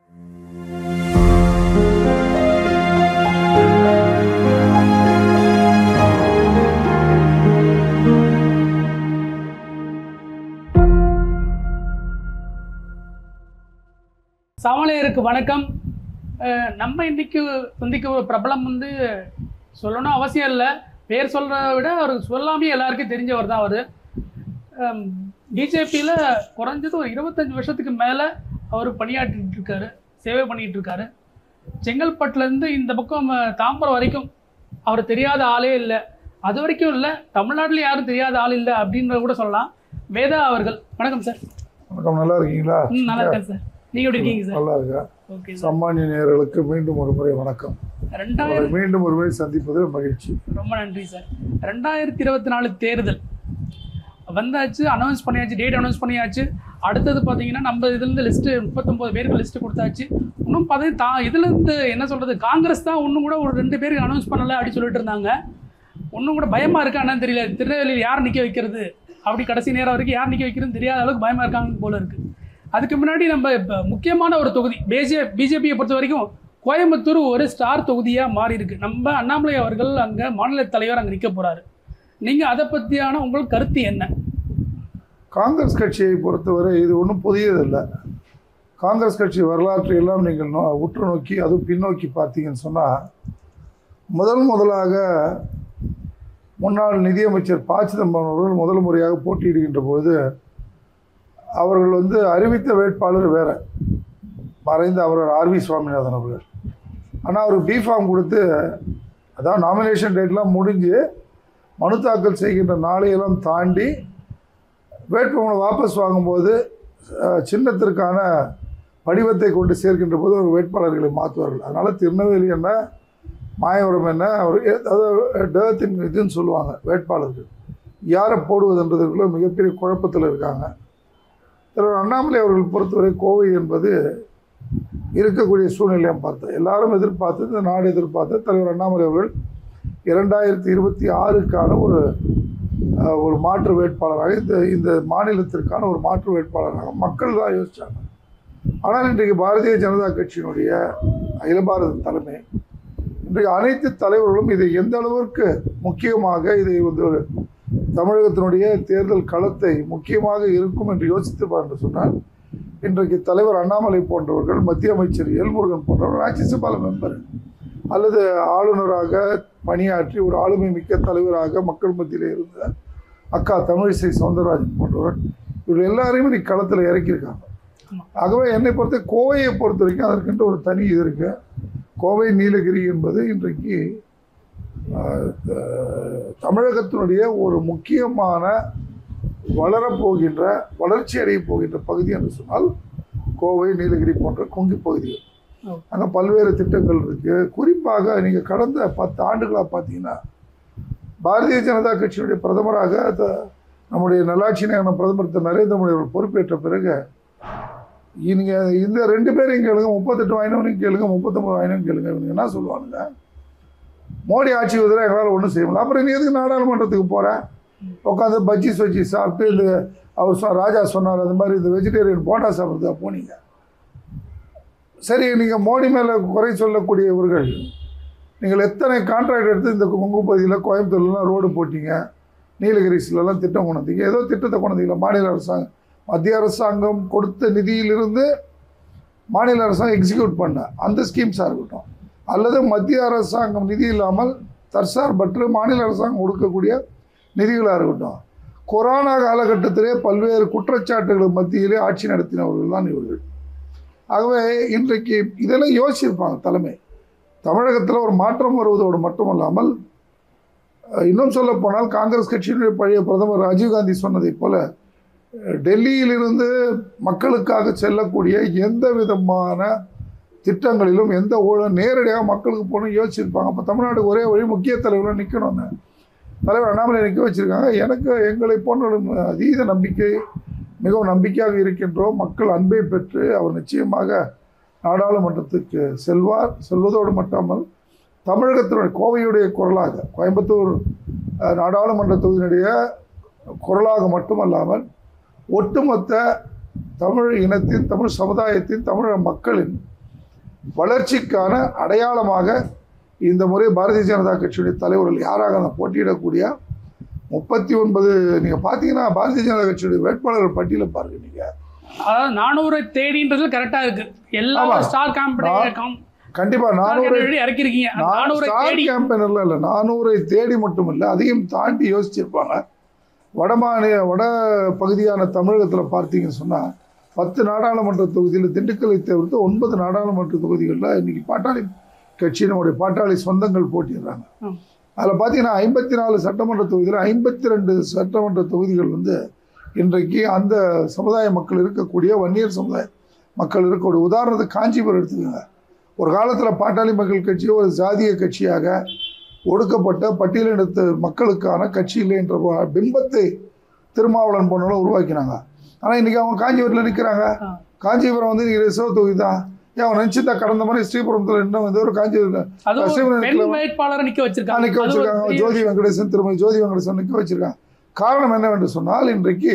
சாமலையருக்கு வணக்கம். நம்ம இன்னைக்கு சந்திக்க ஒரு பிரபலம் சொல்லணும் அவசியம் இல்லை. பேர் சொல்கிறத விட அவர் சொல்லாமே எல்லாருக்கும் தெரிஞ்சவர் தான். அவர் பிஜேபியில் குறைஞ்சது ஒரு 25 வருஷத்துக்கு மேலே அவர் பணியாற்றிட்டு இருக்காரு, சேவை பண்ணிகிட்டு இருக்காரு. செங்கல்பட்டுலேருந்து இந்த பக்கம் தாம்பரம் வரைக்கும் அவர் தெரியாத ஆளே இல்லை. அது வரைக்கும் இல்லை, தமிழ்நாட்டில் யாரும் தெரியாத ஆள் இல்லை அப்படின்றத கூட சொல்லலாம். வேதா அவர்கள், வணக்கம் சார். வணக்கம், நல்லா இருக்கீங்களா? நல்லா இருக்கேன் சார். நீங்கள் எப்படி இருக்கீங்க சார்? நல்லா இருக்கா. சாமானிய நேயர்களுக்கு மீண்டும் ஒரு முறை வணக்கம். மீண்டும் ஒரு முறை சந்திப்பதில் மகிழ்ச்சி. ரொம்ப நன்றி சார். 2024 தேர்தல் வந்தாச்சு, அனௌன்ஸ் பண்ணியாச்சு, டேட் அனௌன்ஸ் பண்ணியாச்சு. அடுத்தது பார்த்தீங்கன்னா நம்ம இதுலேருந்து லிஸ்ட்டு 39 பேருக்கு லிஸ்ட்டு கொடுத்தாச்சு. இன்னும் இதுலேருந்து என்ன சொல்கிறது, காங்கிரஸ் தான் இன்னும் கூட ஒரு 2 பேருக்கு அனௌன்ஸ் பண்ணலை அப்படி சொல்லிட்டு இருந்தாங்க. இன்னும் கூட பயமாக இருக்கா என்னன்னு தெரியல. திருநெல்வேலியில் யார் நிற்க வைக்கிறது, அப்படி கடைசி நேரம் வரைக்கும் யார் நிற்க வைக்கிறதுன்னு தெரியாத அளவுக்கு பயமாக இருக்காங்க போல இருக்குது. அதுக்கு முன்னாடி நம்ம இப்போ முக்கியமான ஒரு தொகுதி பிஜேபியை பொறுத்த வரைக்கும் கோயம்புத்தூர் ஒரு ஸ்டார் தொகுதியாக மாறி இருக்கு. நம்ம அண்ணாமலை அவர்கள் அங்கே மாநில தலைவர் அங்கே நிற்க போகிறாரு. நீங்கள் அதை பற்றியான உங்களுக்கு கருத்து என்ன? காங்கிரஸ் கட்சியை பொறுத்தவரை இது ஒன்றும் புதியதில்லை. காங்கிரஸ் கட்சி வரலாற்றை எல்லாம் நீங்கள் உற்று நோக்கி அதுவும் பின்னோக்கி பார்த்தீங்கன்னு சொன்னால், முதலாக முன்னாள் நிதியமைச்சர் ப. சிதம்பரம் அவர்கள் முதல் முறையாக போட்டியிடுகின்ற பொழுது அவர்கள் அறிவித்த வேட்பாளர் வேறு, மறைந்த அவர் ஆர்.வி. சுவாமிநாதன் அவர்கள். ஆனால் அவருக்கு பிஃபார்ம் கொடுத்து, அதான் நாமினேஷன் டேட்லாம் முடிஞ்சு மனு தாக்கல் செய்கின்ற நாளையெல்லாம் தாண்டி வேட்புமனு வாபஸ் வாங்கும்போது சின்னத்திற்கான படிவத்தை கொண்டு சேர்க்கின்ற போது ஒரு வேட்பாளர்களை மாற்றுவார்கள். அதனால் திருநெல்வேலி என்ன, மாயவரம் என்ன, அவர் அதாவது டேத்தின் இதுன்னு சொல்லுவாங்க. வேட்பாளர்கள் யாரை போடுவதுன்றதுக்குள்ள மிகப்பெரிய குழப்பத்தில் இருக்காங்க. தலைவர் அண்ணாமலை அவர்கள் பொறுத்தவரை கோவை என்பது இருக்கக்கூடிய சூழ்நிலையாக பார்த்தோம். எல்லாரும் எதிர்பார்த்து, இந்த நாடு எதிர்பார்த்து தலைவர் அண்ணாமலை அவர்கள் 2026க்கான ஒரு மாற்று வேட்பாளராக, இந்த மாநிலத்திற்கான ஒரு மாற்று வேட்பாளராக மக்கள் தான் யோசித்தாங்க. ஆனால் இன்றைக்கு பாரதிய ஜனதா கட்சியினுடைய அகில பாரத தலைமை, இன்றைக்கு அனைத்து தலைவர்களும் இதை எந்த அளவிற்கு முக்கியமாக, இதை ஒரு தமிழகத்தினுடைய தேர்தல் களத்தை முக்கியமாக இருக்கும் என்று யோசித்துப்பார் என்று சொன்னால், இன்றைக்கு தலைவர் அண்ணாமலை போன்றவர்கள், மத்திய அமைச்சர் எல் முருகன் போன்றவர்கள், ராஜ்யசபா மெம்பர் அல்லது ஆளுநராக பணியாற்றி ஒரு ஆளுமை மிக்க தலைவராக மக்கள் மத்தியில் இருந்த அக்கா தமிழிசை சவுந்தரராஜன் போன்றவர்கள், இவர்கள் எல்லாரையும் இன்னைக்கு களத்தில் இறக்கியிருக்காங்க. ஆகவே என்னை பொறுத்த கோவையை பொறுத்த வரைக்கும் அதற்கென்று ஒரு தனி இது இருக்கு. கோவை நீலகிரி என்பது இன்றைக்கு தமிழகத்தினுடைய ஒரு முக்கியமான வளரப்போகின்ற, வளர்ச்சி அடைய போகின்ற பகுதி என்று சொன்னால் கோவை, நீலகிரி போன்ற கொங்கு பகுதிகள். அங்கே பல்வேறு திட்டங்கள் இருக்குது. குறிப்பாக நீங்கள் கடந்த 10 ஆண்டுகளாக பார்த்தீங்கன்னா பாரதிய ஜனதா கட்சியினுடைய பிரதமராக நம்முடைய நல்லாட்சி நாயகன பிரதமர் திரு நரேந்திர மோடி அவர்கள் பொறுப்பேற்ற பிறகு நீங்கள் இந்த 2 பேரையும் கேளுங்க, 38 வாங்கினவனையும் கேளுங்க, 39 வாங்கினவனையும் கேளுங்க, இவங்க என்ன சொல்லுவானுங்க, மோடி ஆட்சி வந்தால் எங்களால் ஒன்றும் செய்ய முடியல. அப்புறம் நீ எதுக்கு நாடாளுமன்றத்துக்கு போகிறேன், உட்காந்து பஜ்ஜி சொஜ்ஜி சாப்பிட்டு இந்த அவர் ராஜா சொன்னார் அது மாதிரி இந்த வெஜிடேரியன் போண்டா சாப்பிட்றதா போனீங்க. சரி, நீங்கள் மோடி மேலே குறை சொல்லக்கூடியவர்கள், நீங்கள் எத்தனை கான்ட்ராக்ட் எடுத்து இந்த கொங்கு பகுதியில் கோயம்புத்தூர்லாம் ரோடு போட்டீங்க, நீலகிரிஸ்லாம் திட்டம் கொண்டு வந்தீங்க. ஏதோ திட்டத்தை கொண்டு வந்தீங்களா? மாநில அரசாங்கம், மத்திய அரசாங்கம் கொடுத்த நிதியிலிருந்து மாநில அரசாங்கம் எக்ஸிக்யூட் பண்ண அந்த ஸ்கீம்ஸாக இருக்கட்டும், அல்லது மத்திய அரசாங்கம் நிதி இல்லாமல் தற்சார்பற்று மாநில அரசாங்கம் கொடுக்கக்கூடிய நிதிகளாக இருக்கட்டும், கொரோனா காலகட்டத்திலே பல்வேறு குற்றச்சாட்டுகள் மத்தியிலே ஆட்சி நடத்தினவர்கள் தான் இவர்கள். ஆகவே இன்றைக்கு இதெல்லாம் யோசிச்சிருப்பாங்க தலைமை. தமிழகத்தில் ஒரு மாற்றம் வருவதோடு மட்டுமல்லாமல், இன்னும் சொல்ல போனால் காங்கிரஸ் கட்சியினுடைய பழைய பிரதமர் ராஜீவ்காந்தி சொன்னதை போல டெல்லியிலிருந்து மக்களுக்காக செல்லக்கூடிய எந்த விதமான திட்டங்களிலும் எந்த ஊழல் நேரடியாக மக்களுக்கு போகணும் யோசிச்சிருப்பாங்க. அப்போ தமிழ்நாடு ஒரே வழி முக்கிய தலைவராக நிற்கணும்னு தலைவர் அண்ணாமலை நிற்க வச்சுருக்காங்க. எங்களை போன்ற அதீத நம்பிக்கை, மிகவும் நம்பிக்கையாக இருக்கின்றோம். மக்கள் அன்பை பெற்று அவர் நிச்சயமாக நாடாளுமன்றத்துக்கு செல்வதோடு மட்டுமல் தமிழகத்தினுடைய கோவையுடைய குரலாக, கோயம்புத்தூர் நாடாளுமன்ற தொகுதியினுடைய குரலாக மட்டுமல்லாமல் ஒட்டுமொத்த தமிழ் இனத்தின், தமிழ் சமுதாயத்தின், தமிழக மக்களின் வளர்ச்சிக்கான அடையாளமாக இந்த முறை பாரதிய ஜனதா கட்சியுடைய தலைவர்கள் யாராக போட்டியிடக்கூடிய 39 நீங்கள் பார்த்தீங்கன்னா பாரதிய ஜனதா கட்சியுடைய வேட்பாளர்கள் பட்டியலை பாருங்க நீங்கள். அதாவது 400 தேடின்றது கரெக்டா இருக்கு. எல்லா ஸ்டார் கண்டிப்பா 400 இறக்கிருக்கீங்க. 400 ஸ்டார் கேம்பெயினர்ல இல்ல, 400 தேடி மட்டும் இல்ல, அதையும் தாண்டி யோசிச்சிருப்பாங்க. வட பகுதியான தமிழகத்தில் பார்த்தீங்கன்னு சொன்னா 10 நாடாளுமன்ற தொகுதியில் திண்டுக்கலை தவிர்த்து 9 நாடாளுமன்ற தொகுதிகளில் இன்னைக்கு பாட்டாளி கட்சி நம்முடைய பாட்டாளி சொந்தங்கள் போட்டிடுறாங்க. அதில் பார்த்தீங்கன்னா 54 சட்டமன்ற தொகுதியில் 52 சட்டமன்ற தொகுதிகள் வந்து இன்றைக்கு அந்த சமுதாய மக்கள் இருக்கக்கூடிய வன்னியர் சமுதாய மக்கள் இருக்கக்கூடிய, உதாரணத்துக்கு காஞ்சிபுரம் எடுத்துக்கோங்க. ஒரு காலத்தில் பாட்டாளி மக்கள் கட்சி ஒரு ஜாதிய கட்சியாக ஒடுக்கப்பட்ட பட்டியலினத்து மக்களுக்கான கட்சி இல்லை என்ற பிம்பத்தை திருமாவளவன் போனாலும் உருவாக்கினாங்க. ஆனால் இன்றைக்கி அவங்க காஞ்சிபுரத்தில் நிற்கிறாங்க. காஞ்சிபுரம் வந்து இன்றைக்கி ரிசர்வ் தொகுதி தான். ஏன் அவன் நினச்சிருந்தா கடந்த மாதிரி ஸ்ரீபுரத்தில் இன்னும் வந்து ஒரு காஞ்சிபுரம் வேட்பாளரை நிற்க வச்சிருக்காங்க. ஜோதி வெங்கடேசன், திருமதி ஜோதி வெங்கடேசன் நிற்க வச்சிருக்காங்க. காரணம் என்னவென்று சொன்னால் இன்றைக்கு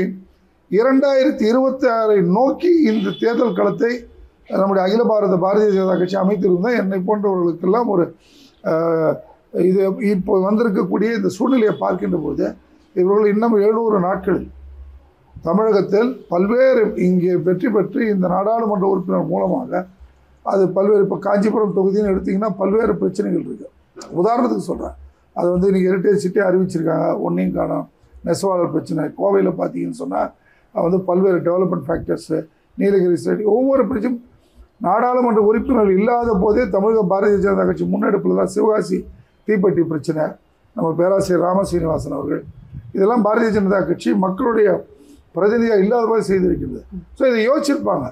2026 நோக்கி இந்த தேர்தல் களத்தை நம்முடைய அகில பாரதிய ஜனதா கட்சி அமைத்திருந்தால் என்னை போன்றவர்களுக்கெல்லாம் ஒரு இது இப்போ வந்திருக்கக்கூடிய இந்த சூழ்நிலையை பார்க்கின்ற போது இவர்கள் இன்னும் 700 நாட்களில் தமிழகத்தில் பல்வேறு இங்கே வெற்றி பெற்று இந்த நாடாளுமன்ற உறுப்பினர் மூலமாக அது பல்வேறு, இப்போ காஞ்சிபுரம் தொகுதின்னு எடுத்திங்கன்னா பல்வேறு பிரச்சனைகள் இருக்குது. உதாரணத்துக்கு சொல்கிறேன், அது வந்து இன்றைக்கி ஹெரிட்டேஜ் சிட்டி அறிவிச்சிருக்காங்க, ஒன்றையும் காணும். நெசவாளர் பிரச்சனை கோவையில் பார்த்தீங்கன்னு சொன்னால் வந்து பல்வேறு டெவலப்மெண்ட் ஃபேக்டர்ஸு, நீலகிரி ஸ்டேட், ஒவ்வொரு பிரச்சனையும் நாடாளுமன்ற உறுப்பினர்கள் இல்லாத போதே தமிழக பாரதிய ஜனதா கட்சி முன்னெடுப்பில் தான். சிவகாசி தீப்பெட்டி பிரச்சனை, நம்ம பேராசிரியர் ராமசீனிவாசன் அவர்கள், இதெல்லாம் பாரதிய ஜனதா கட்சி மக்களுடைய பிரதிநிதியாக இல்லாத போது செய்திருக்கிறது. ஸோ இதை யோசிச்சிருப்பாங்க.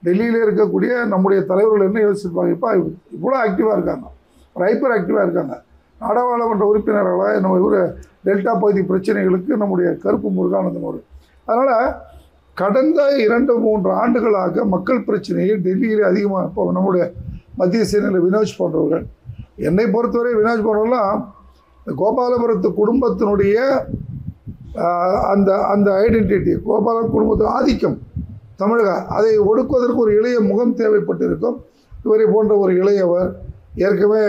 டெல்லியில் இருக்கக்கூடிய நம்முடைய தலைவர்கள் என்ன யோசிச்சிருப்பாங்க, இப்போ இவ்வளோ ஆக்டிவாக இருக்காங்க, ஒரு ஹைப்பர் ஆக்டிவாக இருக்காங்க. நாடாளுமன்ற உறுப்பினர்களாக நம்ம இவர் டெல்டா பகுதி பிரச்சனைகளுக்கு நம்முடைய கருப்பு முருகானந்தம் அவர். அதனால் கடந்த 2-3 ஆண்டுகளாக மக்கள் பிரச்சனையை டெல்லியில் அதிகமாக, இப்போ நம்முடைய மத்திய சேனையில் வினோஜ் போன்றவர்கள், என்னை பொறுத்தவரை வினோஜ் போன்றவர்கள்லாம் இந்த கோபாலபுரத்து குடும்பத்தினுடைய அந்த அந்த ஐடென்டிட்டி, கோபால குடும்பத்து ஆதிக்கம் தமிழக, அதை ஒடுக்குவதற்கு ஒரு இளைய முகம் தேவைப்பட்டிருக்கும். இவரை போன்ற ஒரு இளையவர் ஏற்கனவே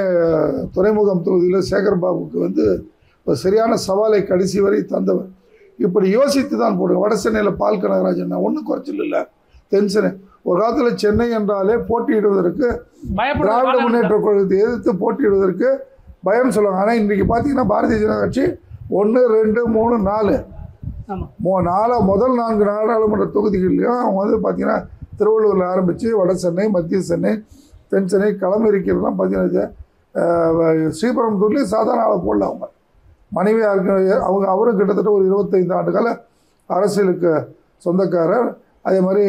துறைமுகம் தொகுதியில் சேகர்பாபுக்கு வந்து ஒரு சரியான சவாலை கடைசி வரை தந்தவர். இப்படி யோசித்து தான் போடுங்க. வட சென்னையில் பால் கனகராஜன் ஒன்றும் குறைச்சல் இல்லை. தென் சென்னை ஒரு காலத்தில் சென்னை என்றாலே போட்டியிடுவதற்கு திராவிட முன்னேற்ற கழகத்தை எதிர்த்து போட்டியிடுவதற்கு பயம் சொல்லுவாங்க. ஆனால் இன்றைக்கி பார்த்தீங்கன்னா பாரதிய ஜனதா கட்சி 1, 2, 3, 4 முதல் 4 நாடாளுமன்ற தொகுதிகள்லையும் அவங்க வந்து பார்த்தீங்கன்னா திருவள்ளூரில் ஆரம்பித்து வட சென்னை, மத்திய சென்னை, தென் சென்னை களம் இருக்கிறதுலாம் பார்த்தீங்கன்னா ஸ்ரீபெரும்புதூர்லேயும் சாதாரண ஆளை போடல. அவங்க மனைவியாக இருக்க அவங்க அவரும் கிட்டத்தட்ட ஒரு 25 ஆண்டு கால அரசியலுக்கு சொந்தக்காரர். அதே மாதிரி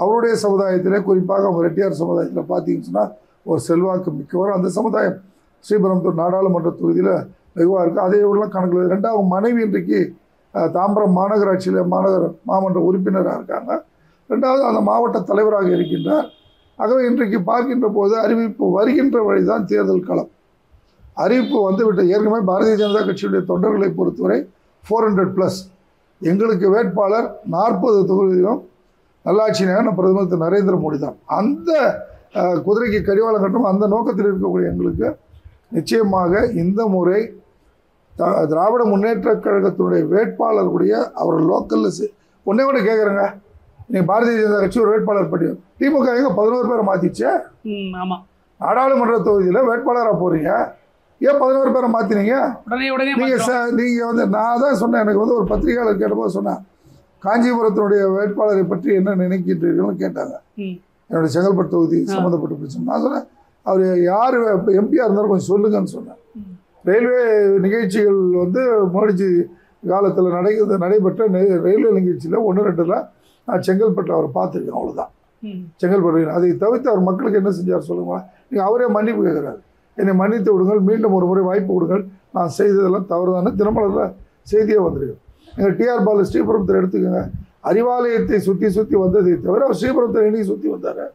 அவருடைய சமுதாயத்திலே குறிப்பாக அவங்க ரெட்டியார் சமுதாயத்தில் பார்த்தீங்கன்னு சொன்னால் ஒரு செல்வாக்கு மிக்கவர். அந்த சமுதாயம் ஸ்ரீபெரும்புதூர் நாடாளுமன்ற தொகுதியில் வெகுவாக இருக்குது. அதே உள்ள கணக்கில் 2வது மனைவி இன்றைக்கு தாம்பரம் மாநகராட்சியில் மாமன்ற உறுப்பினராக இருக்காங்க. 2வது அந்த மாவட்ட தலைவராக இருக்கின்றார். ஆகவே இன்றைக்கு பார்க்கின்ற போது அறிவிப்பு வருகின்ற வழிதான் தேர்தல் களம். அறிவிப்பு வந்துவிட்ட ஏற்கனவே பாரதிய ஜனதா கட்சியுடைய தொண்டர்களை பொறுத்தவரை 400+. எங்களுக்கு வேட்பாளர் 40 தொகுதியிலும் நல்லாட்சி நாயகன் பிரதமர் திரு நரேந்திர மோடி தான். அந்த குதிரைக்கு கடிவாளம் கட்டும் அந்த நோக்கத்தில் இருக்கக்கூடிய எங்களுக்கு நிச்சயமாக இந்த முறை திராவிட முன்னேற்ற கழகத்தினுடைய வேட்பாளர்களுடைய அவர் லோக்கலில் ஒன்றே கூட கேட்குறேங்க, நீங்கள் பாரதிய ஜனதா கட்சி ஒரு வேட்பாளர் பட்டி திமுக எங்க 11 பேரை மாற்றிச்சு. ஆமாம், நாடாளுமன்ற தொகுதியில் வேட்பாளராக போகிறீங்க, ஏன் 11 பேரை மாற்றினீங்க? நீங்கள் வந்து நான் தான் சொன்னேன், எனக்கு வந்து ஒரு பத்திரிகையாளர் கேட்டபோது சொன்னேன், காஞ்சிபுரத்தினுடைய வேட்பாளரை பற்றி என்ன நினைக்கின்றீர்கள்னு கேட்டாங்க. என்னுடைய செங்கல்பட்டு தொகுதி சம்மந்தப்பட்ட பிரச்சனை. நான் சொன்னேன், அவர் யார் எம்பியாக இருந்தாலும் கொஞ்சம் சொல்லுங்கன்னு சொன்னேன். ரயில்வே நிகழ்ச்சிகள் வந்து மோடிஜி காலத்தில் நடைபெற்ற ரயில்வே நிகழ்ச்சியில் 1-2 நான் செங்கல்பட்டில் அவரை பார்த்துருக்கேன், அவ்வளோதான். செங்கல்பட்டு அதை தவிர்த்து அவர் மக்களுக்கு என்ன செஞ்சார் சொல்லுங்களா? நீங்கள் அவரே மன்னிப்பு கேட்குறாரு, என்னை மன்னித்து விடுங்கள், மீண்டும் ஒரு முறை வாய்ப்பு கொடுங்கள், நான் செய்ததெல்லாம் தவறுதானே தினமலரில் செய்தியே வந்திருக்கு. எங்கள் டிஆர் பாலு ஸ்ரீபுரத்தில் எடுத்துக்கோங்க, அறிவாலயத்தை சுற்றி சுற்றி வந்ததை தவிர அவர் ஸ்ரீபுரத்தில் என்னைக்கு சுற்றி வந்தார்?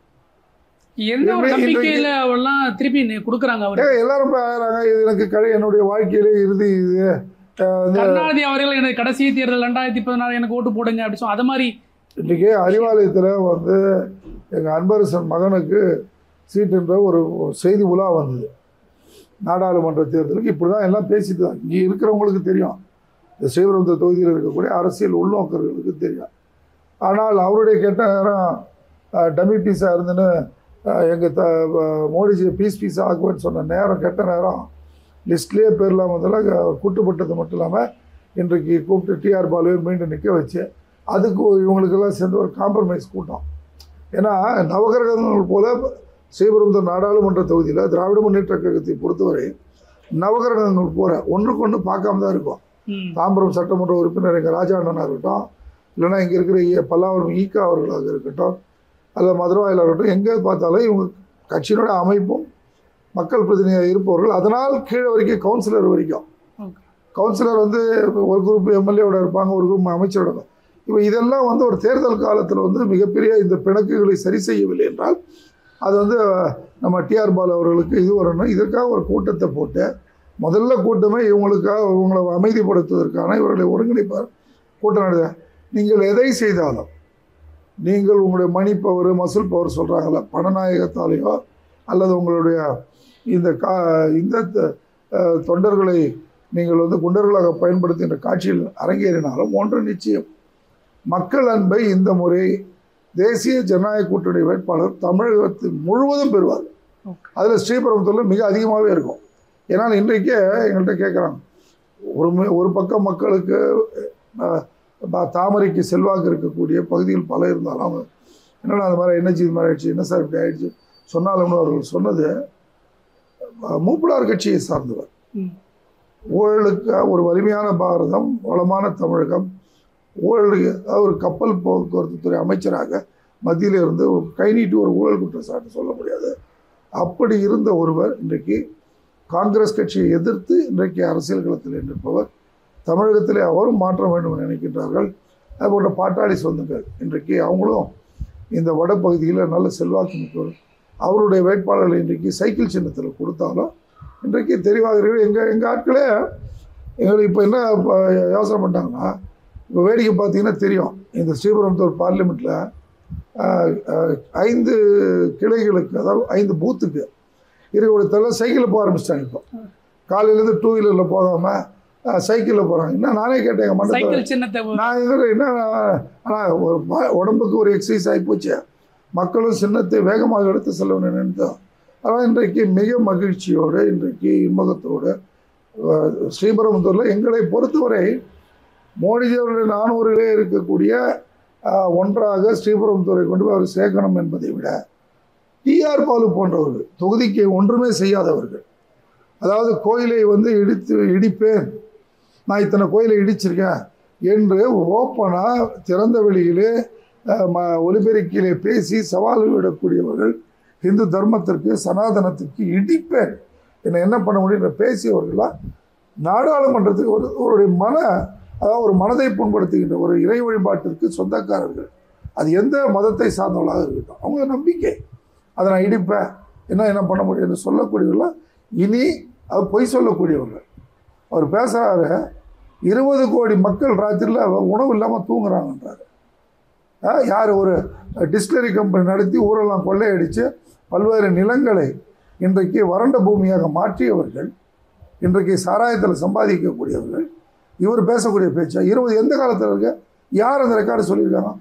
திருப்பி கொடுக்குறாங்க எல்லாரும் ஆகிறாங்க. இது எனக்கு என்னுடைய வாழ்க்கையிலே இறுதி. இது கருணாநிதி அவர்கள் எனக்கு கடைசி தேர்தல் 2014 எனக்கு ஓட்டு போடுங்க அப்படி அது மாதிரி. இன்றைக்கி அறிவாலயத்தில் வந்து எங்கள் அன்பரசன் மகனுக்கு சீட் என்ற ஒரு செய்தி உலா வந்தது. நாடாளுமன்ற தேர்தலுக்கு இப்படி தான் எல்லாம் பேசிட்டு தான். இங்கே இருக்கிறவங்களுக்கு தெரியும், இந்த ஸ்ரீபெரும்புதூர் தொகுதியில் இருக்கக்கூடிய அரசியல் உள்நோக்கர்களுக்கு தெரியும். ஆனால் அவருடைய கெட்ட நேரம் டம்மி பீஸாக இருந்துன்னு எங்கள் மோடிஜி பீஸாக ஆக்குவேன்னு சொன்ன நேரம் கெட்ட நேரம் லிஸ்ட்லேயே பேர் இல்லாமல் முதல்ல கூட்டுப்பட்டது மட்டும் இல்லாமல் இன்றைக்கு கூப்பிட்டு டிஆர் பாலுவை மீண்டும் நிற்க வச்சு அதுக்கு இவங்களுக்கெல்லாம் சேர்ந்து ஒரு காம்ப்ரமைஸ் கூட்டம். ஏன்னா நவகிரகங்கள் போல ஸ்ரீபெரும்புதூர் நாடாளுமன்ற தொகுதியில் திராவிட முன்னேற்ற கழகத்தை பொறுத்தவரை நவகிரகங்கள் போகிற ஒன்றுக்கு ஒன்று பார்க்காம தான் இருக்கும். தாம்பரம் சட்டமன்ற உறுப்பினர் எங்கள் ராஜா அண்ணனாக இருக்கட்டும், இல்லைன்னா இங்கே இருக்கிற பல்லாவரம் ஈகா அவர்களாக இருக்கட்டும், அல்லது மதுரவாயிலாக இருக்கட்டும், எங்கே பார்த்தாலும் இவங்க கட்சியினோட அமைப்பும் மக்கள் பிரதிநிதியாக இருப்பவர்கள். அதனால் கீழே வரைக்கும் கவுன்சிலர் வரைக்கும், கவுன்சிலர் வந்து ஒரு குரூப் எம்எல்ஏவோட இருப்பாங்க, ஒரு குரூப் அமைச்சரோட இருப்பாங்க. இப்போ இதெல்லாம் வந்து ஒரு தேர்தல் காலத்தில் வந்து மிகப்பெரிய இந்த பிணக்குகளை சரி செய்யவில்லை என்றால் அது வந்து நம்ம டிஆர் பாலு அவர்களுக்கு இது வரணும். இதற்காக ஒரு கூட்டத்தை போட்டு முதல்ல கூட்டமே இவங்களை அமைதிப்படுத்துவதற்கான இவர்களை ஒருங்கிணைப்பார் கூட்டம் நடத்த. நீங்கள் எதை செய்தாலும் நீங்கள் உங்களுடைய மணி பவர் மசில் பவர் சொல்கிறாங்கள பணநாயகத்தாலேயோ அல்லது உங்களுடைய இந்த தொண்டர்களை நீங்கள் வந்து குண்டர்களாக பயன்படுத்துகின்ற காட்சியில் அரங்கேறினாலும் ஒன்று நிச்சயம், மக்கள் அன்பை இந்த முறை தேசிய ஜனநாயக கூட்டணி வேட்பாளர் தமிழகத்தில் முழுவதும் பெறுவார். அதில் ஸ்ரீபெரும்புதூரில் மிக அதிகமாகவே இருக்கும். ஏன்னால் இன்றைக்கே எங்கள்கிட்ட கேட்குறாங்க, ஒரு பக்கம் மக்களுக்கு தாமரைக்கு செல்வாக்கு இருக்கக்கூடிய பகுதியில் பல இருந்தாலும் அவங்க என்னென்னா அது மாதிரி என்னச்சு இது மாதிரி ஆயிடுச்சு, என்ன சார் இப்படி ஆயிடுச்சு சொன்னாலும் அவர்கள் சொன்னது மூப்பனார் கட்சியை சார்ந்தவர். ஊழலுக்கு ஒரு வலிமையான பாரதம், வளமான தமிழகம், ஊழலுக்கு ஒரு கப்பல் போக்குவரத்து துறை அமைச்சராக மத்தியில் இருந்து கை நீட்டி ஒரு ஊழல் குற்றச்சாட்டு சொல்ல முடியாது. அப்படி இருந்த ஒருவர் இன்றைக்கு காங்கிரஸ் கட்சியை எதிர்த்து இன்றைக்கு அரசியல் களத்தில் நிற்பவர். தமிழகத்திலே அவரும் மாற்ற வேண்டும் என்று நினைக்கின்றார்கள். அதுபோன்ற பாட்டாளி சொந்தங்கள் இன்றைக்கு அவங்களும் இந்த வடப்பகுதியில் நல்ல செல்வாக்கு மிக்கவர். அவருடைய வேட்பாளர்கள் இன்றைக்கு சைக்கிள் சின்னத்தில் கொடுத்தாலும் இன்றைக்கு தெளிவாக எங்கள் ஆட்களே எங்களுக்கு இப்போ என்ன யோசனை பண்ணிட்டாங்கன்னா, இப்போ வேடிக்கை பார்த்தீங்கன்னா தெரியும், இந்த ஸ்ரீபெரும்புதூர் பார்லிமெண்ட்டில் 5 கிளைகளுக்கு, அதாவது 5 பூத்துக்கு இருக்கக்கூடிய சைக்கிளில் போக ஆரம்பிச்சிட்டாங்க. இப்போ காலையிலேருந்து 2 வீலரில் போகாமல் சைக்கிளில் போகிறாங்க. இன்னும் நானே கேட்டேன் எங்கள் மண்டலத்தில், நான் என்ன ஆனால் ஒரு உடம்புக்கு ஒரு எக்ஸசைஸ் ஆகிப்போச்சு, மக்களும் சின்னத்தை வேகமாக எடுத்து செல்லணும்னு நினைத்தோம். ஆனால் இன்றைக்கு மிக மகிழ்ச்சியோடு இன்றைக்கு இன்முகத்தோடு ஸ்ரீபெரும்புதூரில் எங்களை பொறுத்தவரை மோடிஜி அவர்களுடைய 400 இருக்கக்கூடிய ஒன்றாக ஸ்ரீபெரும்புதூரை கொண்டு போய் அவர் சேர்க்கணும் என்பதை விட டிஆர் பாலு போன்றவர்கள் தொகுதிக்கு ஒன்றுமே செய்யாதவர்கள், அதாவது கோயிலை வந்து இடிப்பேன், நான் இத்தனை கோயிலை இடிச்சிருக்கேன் என்று ஓப்பனாக திறந்த வெளியிலே ஒலிபெருக்கிலே பேசி சவால் விடக்கூடியவர்கள், இந்து தர்மத்திற்கு சனாதனத்திற்கு இடிப்பேன் என்ன பண்ண முடியுன்ற பேசியவர்களாக நாடாளுமன்றத்துக்கு ஒருவருடைய அதாவது ஒரு மனதை புண்படுத்துகின்ற ஒரு இறை வழிபாட்டிற்கு சொந்தக்காரர்கள், அது எந்த மதத்தை சார்ந்தவர்களாக இருக்கட்டும், அவங்க நம்பிக்கை, அதை நான் இடிப்பேன் என்ன பண்ண முடியும் என்று சொல்லக்கூடியவர்களாக இனி அது பொய் சொல்லக்கூடியவர்கள். அவர் பேசுகிறாரு, 20 கோடி மக்கள் ராத்திரியில் உணவு இல்லாமல் தூங்குறாங்கன்றாரு. யார் ஒரு டிஸ்டிலரி கம்பெனி நடத்தி ஊரெல்லாம் கொள்ளையடித்து பல்வேறு நிலங்களை இன்றைக்கு வறண்ட பூமியாக மாற்றியவர்கள், இன்றைக்கு சாராயத்தில் சம்பாதிக்கக்கூடியவர்கள், இவர் பேசக்கூடிய பேச்சா 20 எந்த காலத்தில் இருக்க, யார் அந்த ரெக்கார்டு சொல்லியிருக்காங்க?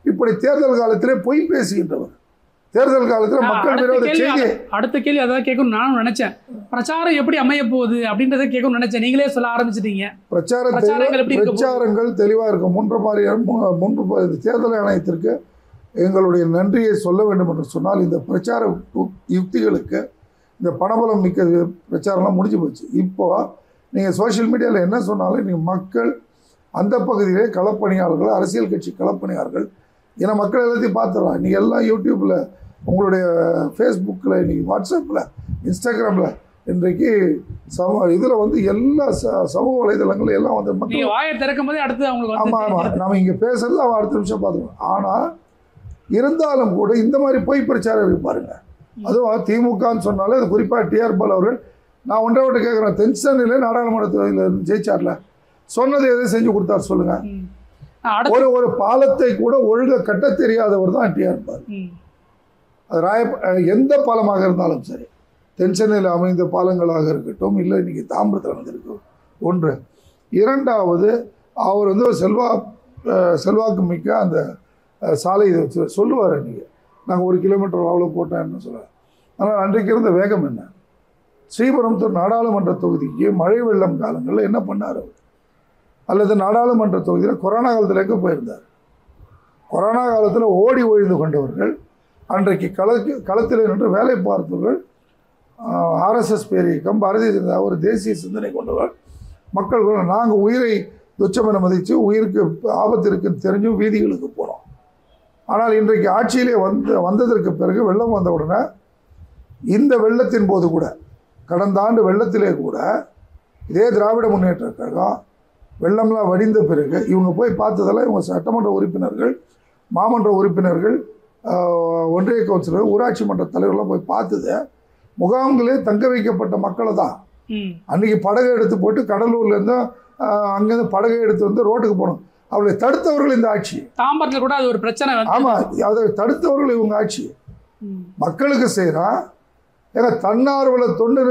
இப்படி தேர்தல் காலத்திலே பொய் பேசுகின்றவர், தேர்தல் காலத்தில் மக்கள் விரோத செய்தி. அடுத்த கேள்வி அதான் கேட்கணும்னு நானும் நினைச்சேன். பிரச்சாரம் எப்படி அமைய போகுது அப்படின்றத கேட்கணும்னு நினைச்சேன். நீங்களே சொல்ல ஆரம்பிச்சிட்டீங்க. பிரச்சாரங்கள் தெளிவாக இருக்கும். மூன்று தேர்தல் ஆணையத்திற்கு எங்களுடைய நன்றியை சொல்ல வேண்டும் என்று சொன்னால், இந்த பிரச்சார யுக்திகளுக்கு இந்த பணபலம் மிக்க பிரச்சாரம்லாம் முடிஞ்சு போச்சு. இப்போது நீங்கள் சோஷியல் மீடியாவில் என்ன சொன்னாலும் நீங்கள் மக்கள் அந்த பகுதியிலே களப்பணியாளர்கள், அரசியல் கட்சி களப்பணியாளர்கள், ஏன்னா மக்கள் எல்லாத்தையும் பார்த்துருவாங்க. நீங்கள் எல்லாம் யூடியூப்பில், உங்களுடைய ஃபேஸ்புக்கில், இன்றைக்கி வாட்ஸ்அப்பில், இன்ஸ்டாகிராமில், இன்றைக்கு இதில் வந்து எல்லா சமூக வலைதளங்களும் எல்லாம் வந்து மக்கள் வாயை திறக்கும் போதே அடுத்து அவங்களுக்கு ஆமாம் நம்ம இங்கே பேசுறது அவன் அடுத்த நிமிஷம் பார்த்துக்கணும். ஆனால் இருந்தாலும் கூட இந்த மாதிரி பொய் பிரச்சாரம் இருக்கு பாருங்கள். அதுவும் திமுகன்னு சொன்னாலே அது குறிப்பாக டிஆர் பாலு அவர்கள், நான் ஒன்றை விட்டு கேட்குறேன், தென்சென்னையிலே நாடாளுமன்ற தொகுதியில் ஜெயிச்சார்ல, சொன்னது எதை செஞ்சு கொடுத்தார் சொல்லுங்கள்? ஒரு பாலத்தை கூட ஒழுங்க கட்ட தெரியாதவர் தான் டிஆர் பாலு. அது எந்த பாலமாக இருந்தாலும் சரி, தென் சென்னையில் அமைந்த பாலங்களாக இருக்கட்டும், இல்லை இன்றைக்கி தாம்பரத்தில் அமைந்திருக்கும் ஒன்று. இரண்டாவது, அவர் வந்து ஒரு செல்வாக்கு மிக்க அந்த சாலை சொல்லுவார், நீங்கள் நாங்கள் 1 கிலோமீட்டர் அவ்வளோ போட்டேன்னு சொல்லுவார். ஆனால் அன்றைக்கு இருந்த வேகம் என்ன? ஸ்ரீபெரும்புதூர் நாடாளுமன்ற தொகுதிக்கு மழை வெள்ளம் காலங்களில் என்ன பண்ணார் அவர்? அல்லது நாடாளுமன்ற தொகுதியில் கொரோனா காலத்தில் எங்கே போயிருந்தார்? கொரோனா காலத்தில் ஓடி ஒழிந்து கொண்டவர்கள், அன்றைக்கு களத்தில் நின்று வேலை பார்த்தவர்கள், ஆர்எஸ்எஸ் பேரியக்கம், பாரதிய ஜனதா ஒரு தேசிய சிந்தனை கொண்டவர் மக்கள், நாங்கள் உயிரை துச்சமென மதித்து உயிருக்கு ஆபத்து இருக்குன்னு தெரிஞ்சும் வீதிகளுக்கு போனோம். ஆனால் இன்றைக்கு ஆட்சியிலே வந்ததற்கு பிறகு வெள்ளம் வந்த உடனே, இந்த வெள்ளத்தின் போது கூட, கடந்த ஆண்டு வெள்ளத்திலே கூட இதே திராவிட முன்னேற்ற கழகம் வெள்ளம்லாம் வடிந்த பிறகு இவங்க போய் பார்த்ததெல்லாம் இவங்க சட்டமன்ற உறுப்பினர்கள், மாமன்ற உறுப்பினர்கள், ஒன்றிய கவுன்சிலர், ஊராட்சி மன்ற தலைவர்கள்லாம் போய் பார்த்தது முகாம்களே தங்க வைக்கப்பட்ட மக்களை தான். அன்றைக்கி படகை எடுத்து போட்டு கடலூர்லேருந்து அங்கேருந்து படகை எடுத்து வந்து ரோட்டுக்கு போகணும். அவளை தடுத்தவர்கள் இந்த ஆட்சி. தாம்பரத்தில் கூட அது ஒரு பிரச்சனை. ஆமாம், அதை தடுத்தவர்கள் இவங்க ஆட்சி. மக்களுக்கு செய்கிறான். ஏன்னா தன்னார்வல தொண்டு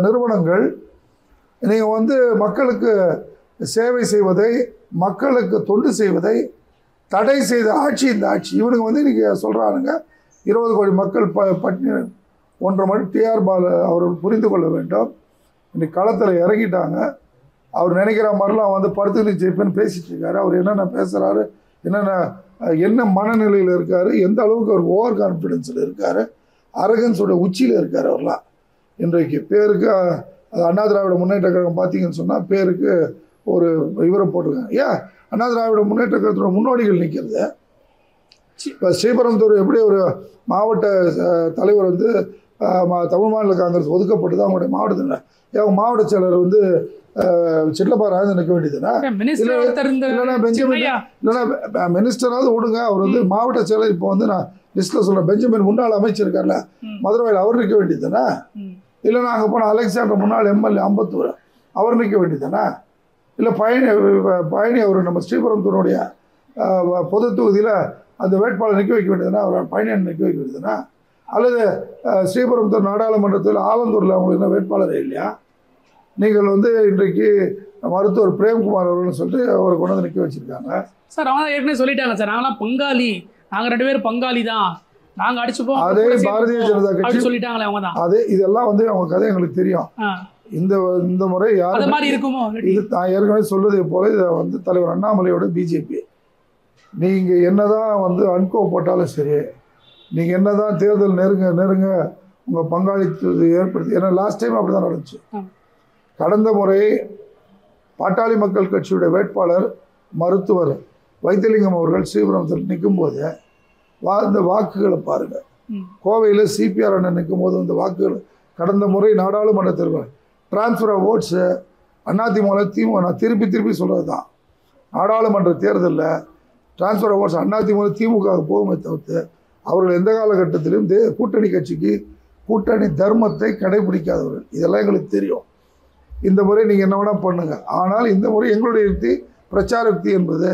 நிறுவனங்கள் நீங்கள் வந்து மக்களுக்கு சேவை செய்வதை, மக்களுக்கு தொண்டு செய்வதை தடை செய்த ஆட்சி இந்த ஆட்சி. இவனுங்க வந்து இன்றைக்கி சொல்கிறானுங்க 20 கோடி மக்கள் பட்டினி 1.5 மணி டிஆர் பால் அவர்கள் புரிந்து கொள்ள வேண்டும். இன்றைக்கி களத்தில் இறங்கிட்டாங்க. அவர் நினைக்கிற மாதிரிலாம் வந்து படுத்துக்கிட்டு ஜெயிப்பேன்னு பேசிகிட்டு இருக்காரு. அவர் என்னென்ன பேசுகிறாரு, என்ன மனநிலையில் இருக்கார், எந்த அளவுக்கு அவர் ஓவர் கான்ஃபிடென்ஸில் இருக்கார், அரகன்ஸோட உச்சியில் இருக்கார் அவர்லாம். இன்றைக்கு பேருக்கு அண்ணா திராவிட முன்னேற்ற கழகம் பார்த்தீங்கன்னு சொன்னால் பேருக்கு ஒரு இவரை போட்டிருக்காங்க. ஏன் அண்ணா திராவிட முன்னேற்ற கழகத்தோட முன்னோடிகள் நிற்கிறது. இப்போ ஸ்ரீபெரும்புதூர் எப்படி ஒரு மாவட்ட தலைவர் வந்து தமிழ் மாநில காங்கிரஸ் ஒதுக்கப்பட்டு தான் அவங்களுடைய மாவட்டத்தில் அவங்க மாவட்ட செயலர் வந்து சிட்லப்பா ராஜன் நிற்க வேண்டியதுன்னா, இல்லைன்னா பெஞ்சமின், இல்லைன்னா மினிஸ்டராவது விடுங்க, அவர் வந்து மாவட்ட செயலர். இப்போ வந்து நான் லிஸ்ட்டில் சொல்கிறேன், பெஞ்சமின் முன்னாள் அமைச்சர் இருக்கார்ல மதுரையில், அவர் நிற்க வேண்டியதுதானே? இல்லைன்னா அங்கே போன அலெக்சாண்டர் முன்னாள் எம்எல்ஏ அம்பத்தூர், அவர் நிற்க வேண்டியதுதானே? இல்லை பழனி அவர் நம்ம ஸ்ரீபெரும்புதூருடைய பொது தொகுதியில் அந்த வேட்பாளர் நிற்க வைக்க வேண்டியதுனா, அவர் பழனியை நிற்க வைக்க வேண்டியதுனா? அல்லது ஸ்ரீபெரும்புதூர் நாடாளுமன்றத்தில் ஆலந்தூரில் அவங்களுக்கு என்ன வேட்பாளரே இல்லையா? நீங்கள் வந்து இன்றைக்கு மருத்துவர் பிரேம்குமார் அவர்கள்னு சொல்லிட்டு அவரை கொண்டு வந்து நிற்க வச்சுருக்காங்க. சார் அவங்க ஏற்கனவே சொல்லிட்டாங்க சார், நாங்களாம் பங்காளி, நாங்கள் 2 பேரும் பங்காளி தான், நாங்கள் அடிச்சுப்போம். அதே பாரதிய ஜனதா கட்சி சொல்லிட்டாங்களே அவங்க தான். அதே இதெல்லாம் வந்து அவங்க கதை எங்களுக்கு தெரியும். இந்த முறை யார் மாதிரி இருக்குமோ, இது நான் ஏற்கனவே சொல்வதை போல இதை வந்து தலைவர் அண்ணாமலையோட பிஜேபி, நீங்கள் என்னதான் வந்து அன்கோ போட்டாலும் சரி, நீங்கள் என்னதான் தேர்தல் நெருங்க உங்கள் பங்காளித்தத்தை ஏற்படுத்தி, ஏன்னா லாஸ்ட் டைம் அப்படி தான் நடந்துச்சு. கடந்த முறை பாட்டாளி மக்கள் கட்சியுடைய வேட்பாளர் மருத்துவர் வைத்தியலிங்கம் அவர்கள் ஸ்ரீபெரும்புதூர் நிற்கும் போது இந்த வாக்குகளை பாருங்கள். கோவையில் சிபிஆர் அண்ணன் நிற்கும் போது இந்த வாக்குகள், கடந்த முறை நாடாளுமன்ற தேர்தல் டிரான்ஸ்ஃபர் ஆஃப் ஓட்ஸு அதிமுக திமுக, நான் திருப்பி சொல்கிறது தான், நாடாளுமன்ற தேர்தலில் டிரான்ஸ்ஃபர் ஆஃப் ஓட்ஸ் அதிமுக திமுக போகுமே தவிர்த்து அவர்கள் எந்த காலகட்டத்திலும் கூட்டணி கட்சிக்கு கூட்டணி தர்மத்தை கடைபிடிக்காதவர்கள். இதெல்லாம் எங்களுக்கு தெரியும். இந்த முறை நீங்கள் என்ன வேணால் பண்ணுங்கள், ஆனால் இந்த முறை எங்களுடைய யுக்தி, பிரச்சார யுக்தி என்பது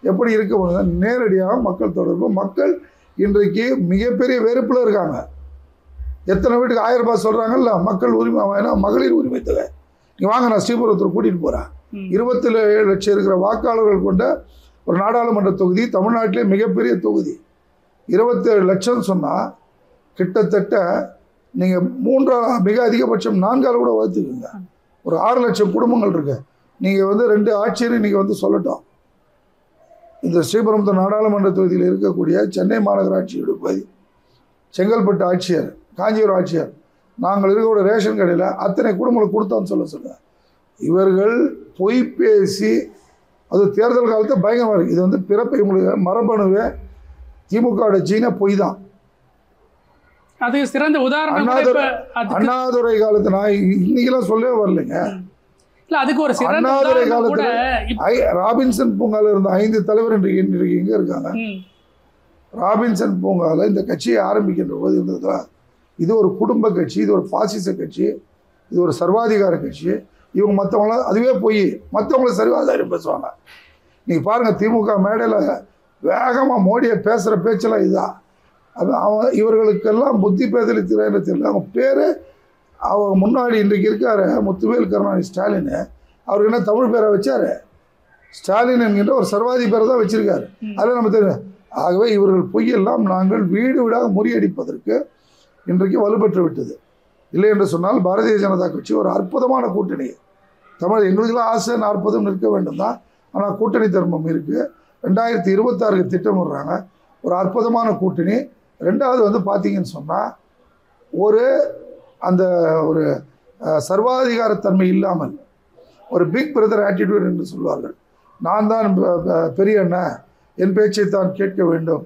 எப்படி இருக்க போகுது, நேரடியாக மக்கள் தொடர்பு. மக்கள் இன்றைக்கு மிகப்பெரிய வெறுப்பில் இருக்காங்க. எத்தனை வீட்டுக்கு 1000 ரூபாய் சொல்கிறாங்கல்ல, மக்கள் உரிமை, ஏன்னா மகளிர் உரிமை தொகை. நீங்கள் வாங்க, நான் ஸ்ரீபெரும்புதூர் கூட்டிகிட்டு போகிறேன். 27 லட்சம் இருக்கிற வாக்காளர்கள் கொண்ட ஒரு நாடாளுமன்ற தொகுதி, தமிழ்நாட்டிலே மிகப்பெரிய தொகுதி. 27 லட்சம் சொன்னால் கிட்டத்தட்ட நீங்கள் மிக அதிகபட்சம் 4 கூட வகுத்துக்குங்க. ஒரு 6 லட்சம் குடும்பங்கள் இருக்கு. நீங்கள் வந்து 2 ஆட்சியர் நீங்கள் வந்து சொல்லட்டும். இந்த ஸ்ரீபெரும்புதூர் நாடாளுமன்ற தொகுதியில் இருக்கக்கூடிய சென்னை மாநகராட்சியோட பகுதி, செங்கல்பட்டு ஆட்சியர், காஞ்சிபுரம் ஆட்சியர், நாங்கள் இருக்கக்கூடிய ரேஷன் கடையில் அத்தனை குடும்பங்களுக்கு கொடுத்தோன்னு சொல்லுங்கள். இவர்கள் பொய் பேசி, அது தேர்தல் காலத்தை பயங்கரமாக இருக்குது. இது வந்து பிறப்பை உங்களுக்கு மரபணுவே திமுக சீனா பொய் தான். அது சிறந்த உதாரணம். அண்ணாதுரை காலத்து நான் இன்னைக்கெல்லாம் சொல்லவே வரலைங்க. அதுக்கு ஒரு அண்ணாதுரை காலத்தில் ராபின்சன் பூங்கால இருந்த 5 தலைவர் இன்றைக்கு எங்கே இருக்காங்க? ராபின்சன் பூங்கால இந்த கட்சியை ஆரம்பிக்கின்ற போது இருந்ததுல, இது ஒரு குடும்ப கட்சி, இது ஒரு பாசிச கட்சி, இது ஒரு சர்வாதிகார கட்சி. இவங்க மற்றவங்களாம் அதுவே போய் மற்றவங்கள சர்வாதிகாரம் பேசுவாங்க. நீங்கள் பாருங்கள், திமுக மேடையில் வேகமாக மோடியை பேசுகிற பேச்செல்லாம் இதுதான். அது இவர்களுக்கெல்லாம் புத்தி பேதலித்துறான்னு தெரியல. அவங்க பேர் அவங்க முன்னாடி இன்றைக்கு இருக்காரு முத்துவேல் கருணாநிதி ஸ்டாலின், அவருக்கு என்ன தமிழ் பேரை வச்சாரு? ஸ்டாலின் என்கின்ற ஒரு சர்வாதிபரை தான் வச்சிருக்காரு. அதில் நம்ம தெரியும். ஆகவே இவர்கள் பொய்யெல்லாம் நாங்கள் வீடு வீடாக முறியடிப்பதற்கு இன்றைக்கு வலுப்பெற்று விட்டது. இல்லை என்று சொன்னால் பாரதிய ஜனதா கட்சி ஒரு அற்புதமான கூட்டணி. எங்களுக்கெல்லாம் ஆசை 40 நிற்க வேண்டும் தான், ஆனால் கூட்டணி தர்மம் இருக்குது. 2026 திட்டமிடுறாங்க. ஒரு அற்புதமான கூட்டணி. ரெண்டாவது வந்து பார்த்தீங்கன்னு சொன்னால் அந்த ஒரு சர்வாதிகாரத்தன்மை இல்லாமல் ஒரு பிக் பிரதர் ஆட்டிடியூட் என்று சொல்வார்கள். நான் தான் பெரிய அண்ணன், என் பேச்சை தான் கேட்க வேண்டும்.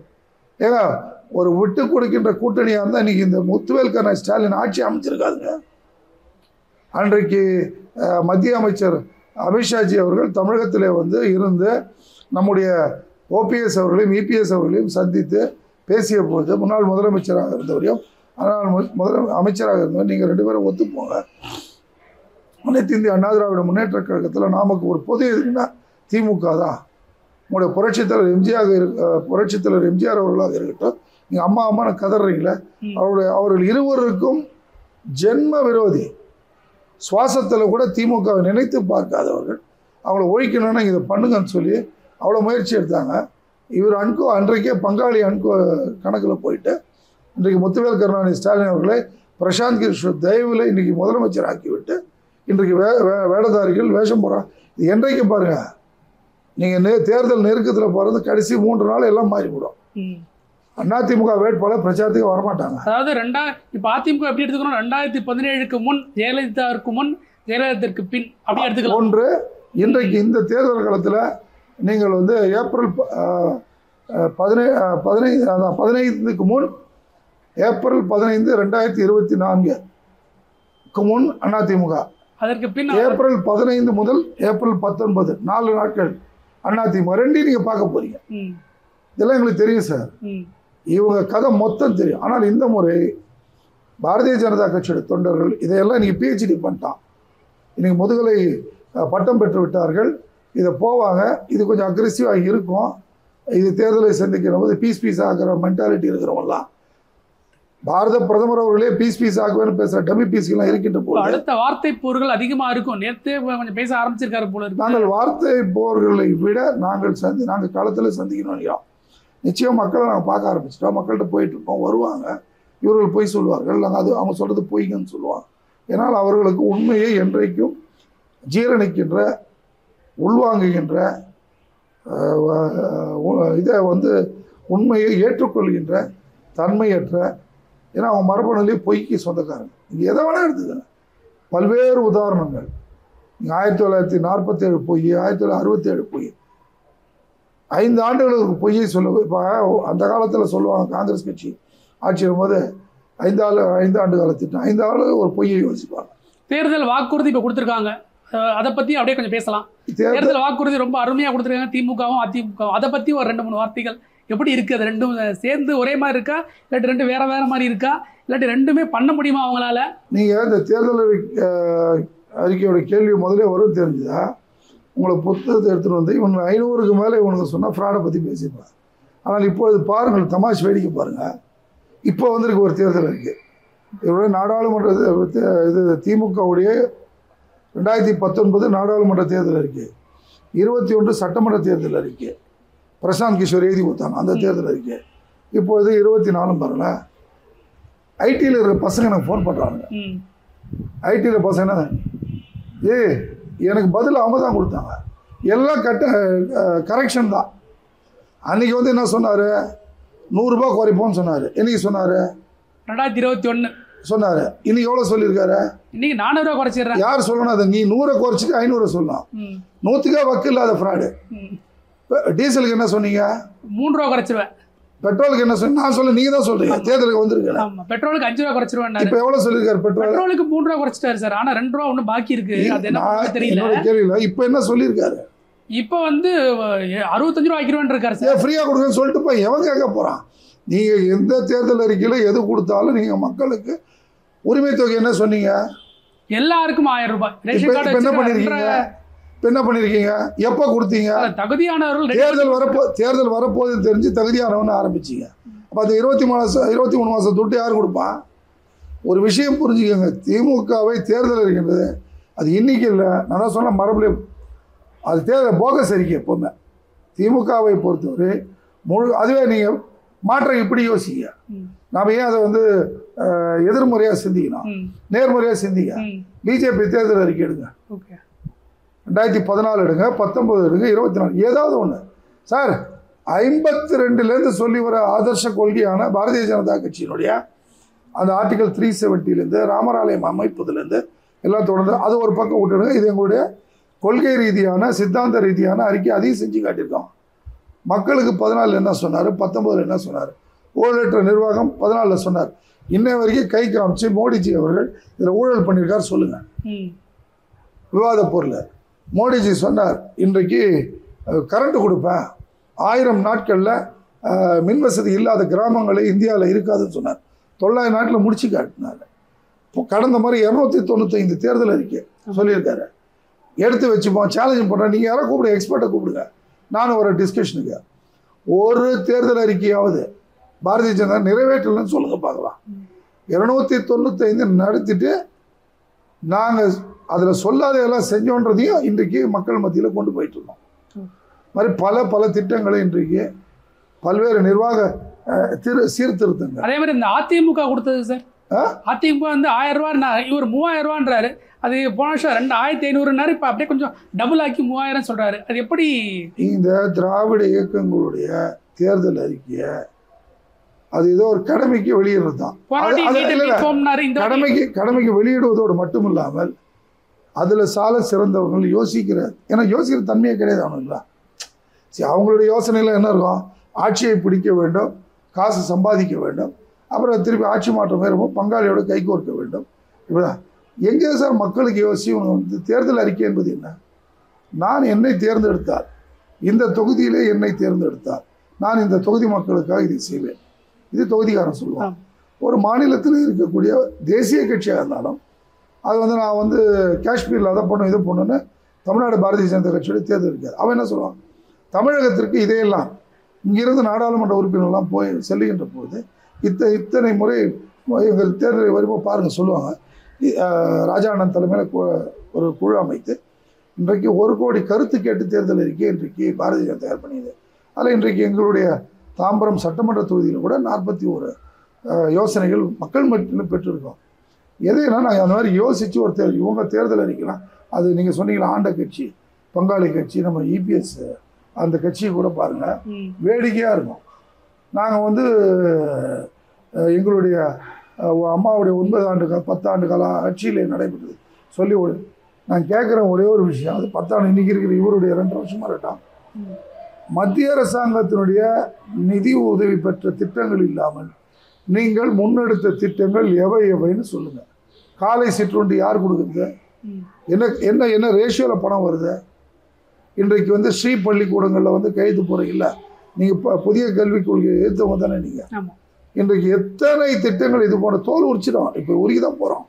ஏங்க ஒரு விட்டு கொடுக்கின்ற கூட்டணியாக இருந்தால் இன்றைக்கி இந்த முத்துவேல் கருணாநிதி ஸ்டாலின் ஆட்சி அமைச்சிருக்காதுங்க. அன்றைக்கு மத்திய அமைச்சர் அமித்ஷாஜி அவர்கள் தமிழகத்தில் வந்து இருந்து நம்முடைய ஓபிஎஸ் அவர்களையும் இபிஎஸ் அவர்களையும் சந்தித்து பேசிய போது முன்னாள் முதலமைச்சராக இருந்தவரையும் அமைச்சராக இருந்தவர் நீங்கள் 2 பேரும் ஒத்துப்போங்க, அனைத்து இந்திய அண்ணா திராவிட முன்னேற்ற கழகத்தில் நமக்கு ஒரு பொது எதிரினா திமுக தான். உங்களுடைய புரட்சித் தலைவர் எம்ஜிஆர் அவர்களாக இருக்கட்டும், நீங்கள் அம்மா கதறீங்களே, அவர்கள் இருவருக்கும் ஜென்ம விரோதி. சுவாசத்தில் கூட திமுகவை நினைத்து பார்க்காதவர்கள். அவங்கள ஒழிக்கணும்னா இதை பண்ணுங்கன்னு சொல்லி அவ்வளோ முயற்சி எடுத்தாங்க. இவர் அன்றைக்கே பங்காளி கணக்கில் போயிட்டு இன்றைக்கு முத்துவேல் கருணாநிதி ஸ்டாலின் அவர்களை பிரசாந்த் கிஷோர் தயவில் இன்றைக்கி முதலமைச்சர் ஆக்கிவிட்டு இன்றைக்கு வேடதாரிகள் வேஷம் போகிறாங்க. இது என்றைக்கு பாருங்கள், நீங்கள் தேர்தல் நெருக்கத்தில் போகிறது கடைசி 3 நாள் எல்லாம் மாறிவிடும். அதிமுக வேட்பாளர் பிரச்சாரத்துக்கு வரமாட்டாங்க. அதாவது இப்போ அதிமுக எப்படி எடுத்துக்கணும், 2017க்கு முன் ஜெயலலிதாவுக்கு முன் ஜெயலலிதாவிற்கு பின் அப்படி எடுத்துக்கலாம். ஒன்று, இன்றைக்கு இந்த தேர்தல் காலத்தில் நீங்கள் வந்து ஏப்ரல் 15க்கு முன், ஏப்ரல் 15 2024க்கு முன் அதிமுக, அதற்கு பின் ஏப்ரல் 15 முதல் ஏப்ரல் 19 4 நாட்கள் அதிமுக. ரெண்டையும் நீங்கள் பார்க்க போறீங்க. இதெல்லாம் எங்களுக்கு தெரியும் சார், இவங்க கதை மொத்தம் தெரியும். ஆனால் இந்த முறை பாரதிய ஜனதா கட்சியோட தொண்டர்கள் இதையெல்லாம் நீங்கள் பிஹெச்டி பண்ணிட்டான், இன்னைக்கு முதுகலை பட்டம் பெற்று விட்டார்கள். இதை போவாங்க, இது கொஞ்சம் அக்ரெசிவாக இருக்கும். இது தேர்தலை சந்திக்கிற போது பீஸ் ஆகிற மென்டாலிட்டி இருக்கிறவங்கலாம் பாரத பிரதமர் அவர்களே பீஸ் ஆகுவேன்னு பேசுகிற டம்மி பீஸ்கெல்லாம் இருக்கின்ற போது அடுத்த வார்த்தை போர்கள் அதிகமாக இருக்கும். நேற்றே கொஞ்சம் பேச ஆரம்பிச்சிருக்காரு போல இருக்கு. நாங்கள் வார்த்தை போர்களை விட நாங்கள் களத்தில் சந்திக்கணும் இல்லையா. நிச்சயம் மக்களை நாங்கள் பார்க்க ஆரம்பிச்சிட்டோம். மக்கள்கிட்ட போயிட்டு இருக்கோம், வருவாங்க, இவர்கள் பொய் சொல்வார்கள், நாங்கள் அவங்க சொல்கிறது பொய்ங்கன்னு சொல்லுவாங்க. ஏன்னால் அவர்களுக்கு உண்மையை என்றைக்கும் ஜீரணிக்கின்ற உள்வாங்குகின்ற இதை வந்து உண்மையை ஏற்றுக்கொள்கின்ற தன்மையற்ற, ஏன்னா அவங்க மரபணுலேயே பொய்க்கு சொந்தக்காரங்க. இங்கே எதை வேணால் எடுத்துக்கங்க, பல்வேறு உதாரணங்கள். நீங்கள் 1947 பொய், 1967 பொய், 5 ஆண்டுகளுக்கு பொய்யை சொல்ல. இப்போ அந்த காலத்தில் சொல்லுவாங்க, காங்கிரஸ் கட்சி ஆட்சி வரும்போது 5 ஆண்டு கால திட்டம், 5 ஆண்டு ஒரு பொய்யை யோசிப்பாங்க. தேர்தல் வாக்குறுதி இப்போ கொடுத்துருக்காங்க, அதை பற்றி அப்படியே கொஞ்சம் பேசலாம். தேர்தல் வாக்குறுதி ரொம்ப அருமையாக கொடுத்துருக்காங்க திமுகவும் அதிமுகவும். அதை பற்றி ஒரு 2-3 வார்த்தைகள் எப்படி இருக்குது? அது ரெண்டும் சேர்ந்து ஒரே மாதிரி இருக்கா, இல்லாட்டி ரெண்டு வேறு மாதிரி இருக்கா, இல்லாட்டி ரெண்டுமே பண்ண முடியுமா அவங்களால? நீங்கள் இந்த தேர்தல் அறிக்கையோட கேள்வி முதலே வரும் தெரிஞ்சுதா? உங்களை புத்தகத்தை எடுத்துகிட்டு வந்து இவங்க 500க்கு மேலே இவனுக்கு சொன்னால் ஃப்ராடை பற்றி பேசியிருப்பாங்க. ஆனால் இப்பொழுது பாருங்கள், தமாஷ் வேடிக்கை பாருங்கள். இப்போ வந்திருக்கு ஒரு தேர்தல் அறிக்கை, இவருடைய நாடாளுமன்ற இது திமுகவுடைய 2019 நாடாளுமன்ற தேர்தல் அறிக்கை, 21 சட்டமன்ற தேர்தல் அறிக்கை, பிரசாந்த் கிஷோர் எழுதி கொடுத்தாங்க அந்த தேர்தல் அறிக்கை. இப்பொழுது 24 பாருங்களேன். ஐடியில் இருக்கிற பசங்க எனக்கு ஃபோன் பண்ணுறாங்க. ஐடியில் பசங்க எனக்கு பதில் அவங்க தான் கொடுத்தாங்க. எல்லாம் கரெக்ஷன் தான். அன்றைக்கி வந்து என்ன சொன்னார், 100 ரூபா குறைப்போம்னு சொன்னார். என்னைக்கு சொன்னார்? 2021 சொன்னார். இன்னைக்கு எவ்வளோ சொல்லியிருக்காரு? இன்னைக்கு 400 ரூபா குறைச்சிடுறேன். யார் சொல்லணும்? அதை நீ 100 குறைச்சிட்டு 500 சொல்லலாம். 100க்கே வக்கு இல்லாத ஃப்ராடு. டீசலுக்கு என்ன சொன்னீங்க? 3 ரூபா குறைச்சிருவேன். பெட்ரோலுக்கு என்ன சொன்ன? நான் சொல்ல, நீங்க தான் சொல்றீங்க. தேர்தலுக்கு வந்திருக்கேன். பெட்ரோலுக்கு 5 ரூபா குறைச்சிருவேன். இப்போ எவ்வளவு சொல்லிருக்காரு? பெட்ரோலுக்கு 3 ரூபா குறைச்சிட்டாரு சார். ஆனா 2 ரூபா ஒன்றும் பாக்கி இருக்கு. அது என்ன தெரியல. கேள்வியில இப்போ என்ன சொல்லியிருக்காரு? இப்போ வந்து 65 ரூபா ஆக்கிடுவேன் இருக்காரு சார். ஃப்ரீயா கொடுங்கன்னு சொல்லிட்டு போய் எவன் கேட்க போறான்? நீங்க எந்த தேர்தல் அறிக்கையில எது கொடுத்தாலும் நீங்க மக்களுக்கு உரிமை தொகை என்ன சொன்னீங்க? எல்லாருக்கும் 1000 ரூபாய். ரேஷன் கார்டு என்ன பண்ணிருக்கீங்க? என்ன பண்ணிருக்கீங்க? எப்போ கொடுத்தீங்க? தகுதியானவர்கள் தேர்தல் வரப்போகுதுன்னு தெரிஞ்சு தகுதியானவன்னு ஆரம்பிச்சிங்க. அப்போ அந்த 23 மாதம் துட்டு யார் கொடுப்பான்? ஒரு விஷயம் புரிஞ்சுக்கோங்க, திமுகவை தேர்தல் இருக்கின்றது, அது இன்னைக்கு இல்லை, நான் தான் சொன்ன மரபுல அது தேர்தல் போகஸ் அறிக்கை. எப்போவுமே திமுகவை பொறுத்தவரை அதுவே நீங்கள் மாற்றம் இப்படி யோசிங்க. நாம் ஏன் அதை வந்து எதிர்முறையாக சிந்திக்கணும், நேர்முறையாக சிந்திங்க. பிஜேபி தேர்தல் அறிக்கை எடுங்க, 2014 எடுங்க, 19 எடுங்க, 24, ஏதாவது ஒன்று சார். 52லேருந்து சொல்லி வர ஆதர்ஷ கொள்கையான பாரதிய ஜனதா கட்சியினுடைய அந்த ஆர்டிகல் 370லேருந்து ராமராலயம் அமைப்பதுலேருந்து எல்லாம் தொடர்ந்து அது ஒரு பக்கம் விட்டுடுங்க. இது எங்களுடைய கொள்கை ரீதியான சித்தாந்த ரீதியான அறிக்கை, அதையும் செஞ்சு காட்டியிருக்கோம். மக்களுக்கு 14 என்ன சொன்னார், 19 என்ன சொன்னார், ஊழலற்ற நிர்வாகம் 14 சொன்னார். இன்ன வரைக்கும் கை காமிச்சு மோடிஜி அவர்கள் இதில் ஊழல் பண்ணியிருக்காரு சொல்லுங்க. விவாத பொருள் மோடிஜி சொன்னார், இன்றைக்கு கரண்ட் கொடுப்பேன், 1000 நாட்களில் மின்வசதி இல்லாத கிராமங்களே இந்தியாவில் இருக்காதுன்னு சொன்னார். 900 நாட்டில் முடிச்சு காட்டினார். இப்போ கடந்த மாதிரி 295 தேர்தல் அறிக்கை சொல்லியிருக்காரு. எடுத்து வச்சுப்போம், சேலஞ்ச் பண்ணுறேன், நீங்கள் யாரை கூப்பிடுங்க, எக்ஸ்பர்ட்டை கூப்பிடுங்க, நானும் ஒரு டிஸ்கஷனுக்கு. ஒரு தேர்தல் அறிக்கையாவது பாரதிய ஜனதா நிறைவேற்றலன்னு சொல்லுங்க பார்க்கலாம். 295 நடத்திட்டு நாங்கள் அதில் சொல்லாத எல்லாம் செஞ்சோன்றதையும் இன்றைக்கு மக்கள் மத்தியில் கொண்டு போயிட்டு இருக்கோம். மாதிரி பல திட்டங்களை இன்றைக்கு பல்வேறு நிர்வாக சீர்திருத்தங்கள். அதே மாதிரி இந்த அதிமுக கொடுத்தது சார், அதிமுக வந்து 1000 ரூபா, இவர் 3000 ரூபான்றாரு. அது போன வருஷம் 2500 இப்போ அப்படியே கொஞ்சம் டபுள் ஆக்கி 3000 சொல்றாரு. அது எப்படி? இந்த திராவிட இயக்கங்களுடைய தேர்தல் அறிக்கையை அது ஏதோ ஒரு கடமைக்கு வெளியிடுறது தான். கடமைக்கு வெளியிடுவதோடு மட்டும் இல்லாமல் அதில் சால சிறந்தவர்கள் யோசிக்கிற, ஏன்னா யோசிக்கிற தன்மையே கிடையாது அவனுங்களா. சரி, அவங்களுடைய யோசனையில் என்ன இருக்கும், ஆட்சியை பிடிக்க வேண்டும், காசு சம்பாதிக்க வேண்டும், அப்புறம் திருப்பி ஆட்சி மாற்றம் வேறும் பங்காளியோட கைகோர்க்க வேண்டும். இப்படிதான் எங்கே சார் மக்களுக்கு யோசிச்சு வந்து தேர்தல் அறிக்கை என்பது என்ன? நான் என்னை தேர்ந்தெடுத்தால், இந்த தொகுதியிலே என்னை தேர்ந்தெடுத்தால் நான் இந்த தொகுதி மக்களுக்காக இதை செய்வேன். இது தொகுதிக்காரன் சொல்லுவான். ஒரு மாநிலத்தில் இருக்கக்கூடிய தேசிய கட்சியாக இருந்தாலும் அது வந்து நான் வந்து காஷ்மீரில் அதை பண்ணும் இதை பண்ணுன்னு தமிழ்நாடு பாரதிய ஜனதா கட்சியோட தேர்தல் இருக்காது. அவன் என்ன சொல்லுவான், தமிழகத்திற்கு இதையெல்லாம் இங்கிருந்து நாடாளுமன்ற உறுப்பினர்லாம் போய் செல்லுகின்ற போது இத்தனை முறை எங்கள் தேர்தல் வரும்போது பாருங்கள் சொல்லுவாங்க. ராஜாண்ணன் தலைமையில் ஒரு குழு அமைத்து இன்றைக்கு 1 கோடி கருத்து கேட்டு தேர்தல் அறிக்கை இன்றைக்கு பாரதிய ஜனதா தயார் பண்ணியது. அதில் இன்றைக்கு எங்களுடைய தாம்பரம் சட்டமன்ற தொகுதியில் கூட 41 யோசனைகள் மக்கள் மத்தியில் பெற்றிருக்கோம். எதைனா நாங்கள் அந்த மாதிரி யோசித்து ஒரு இவங்க தேர்தல் அறிக்கலாம். அது நீங்கள் சொன்னீங்களா, ஆண்ட கட்சி பங்காளி கட்சி நம்ம இபிஎஸ் அந்த கட்சியை கூட பாருங்கள், வேடிக்கையாக இருக்கும். நாங்கள் வந்து எங்களுடைய அம்மாவுடைய 9 ஆண்டு 10 ஆண்டு கால ஆட்சியில் நடைபெற்றது சொல்லி நான் கேட்குறேன் ஒரே ஒரு விஷயம். அது 10 ஆண்டு இன்றைக்கி இருக்கிற இவருடைய 2 வருஷமாக இருக்கட்டும், மத்திய அரசாங்கத்தினுடைய நிதி உதவி பெற்ற திட்டங்கள் இல்லாமல் நீங்கள் முன்னெடுத்த திட்டங்கள் எவைன்னு சொல்லுங்கள். காலை சிற்றுண்டி யார் கொடுக்குறது? என்ன ரேஷியோவில் பணம் வருது? இன்றைக்கு வந்து ஸ்ரீ பள்ளிக்கூடங்களில் வந்து கைது போகிறீங்கள, நீங்கள் இப்போ புதிய கல்விக் கொள்கையை ஏற்றவங்க தானே நீங்கள். இன்றைக்கு எத்தனை திட்டங்கள் இது போன்ற தோல் உரிச்சிடும். இப்போ உருகி தான் போகிறோம்.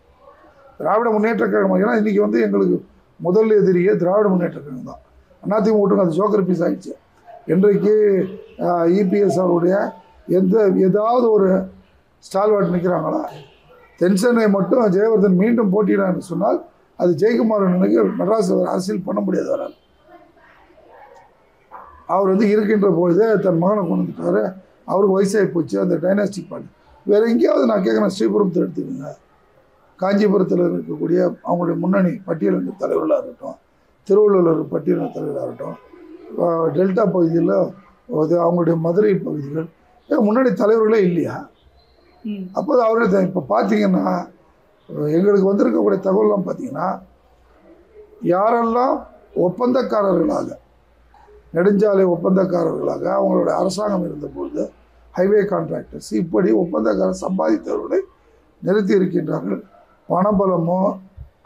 திராவிட முன்னேற்ற கழகம், ஏன்னா இன்றைக்கி வந்து எங்களுக்கு முதல் எதிரியே திராவிட முன்னேற்ற கழகம் தான். அதிமுக விட்டுங்க, அது ஜோக்கர் பீஸ் ஆகிடுச்சு. இன்றைக்கு இபிஎஸ் அவருடைய ஏதாவது ஒரு ஸ்டால்வாட் நிற்கிறாங்களா? தென்சென்னை மட்டும் ஜெயவர்தன் மீண்டும் போட்டியிடான்னு சொன்னால் அது ஜெயக்குமார் அண்ணனுக்கு மெட்ராஸில் அரசியல் பண்ண முடியாது. வராது. அவர் வந்து இருக்கின்ற பொழுதே தன் மகனை கொண்டு வந்துட்டார். அவருக்கு வயசாகி போச்சு. அந்த டைனாஸ்டிக் பார்ட்டி வேறு எங்கேயாவது நான் கேட்குறேன், ஸ்ரீபுரத்தில் எடுத்துக்கோங்க, காஞ்சிபுரத்தில் இருக்கக்கூடிய அவங்களுடைய முன்னணி பட்டியலின தலைவர்களாக இருக்கட்டும், திருவள்ளூர் பட்டியலின தலைவராக இருக்கட்டும், டெல்டா பகுதியில் அவங்களுடைய மதுரை பகுதிகள் முன்னணி தலைவர்களே இல்லையா? அப்போது அவர்களே இப்போ பார்த்தீங்கன்னா எங்களுக்கு வந்திருக்கக்கூடிய தகவலாம் பார்த்தீங்கன்னா யாரெல்லாம் ஒப்பந்தக்காரர்களாக நெடுஞ்சாலை ஒப்பந்தக்காரர்களாக அவங்களோட அரசாங்கம் இருந்தபொழுது ஹைவே கான்ட்ராக்டர்ஸ் இப்படி ஒப்பந்தக்காரர் சம்பாதித்தவர்களை நிறுத்தி இருக்கின்றார்கள். பணபலமோ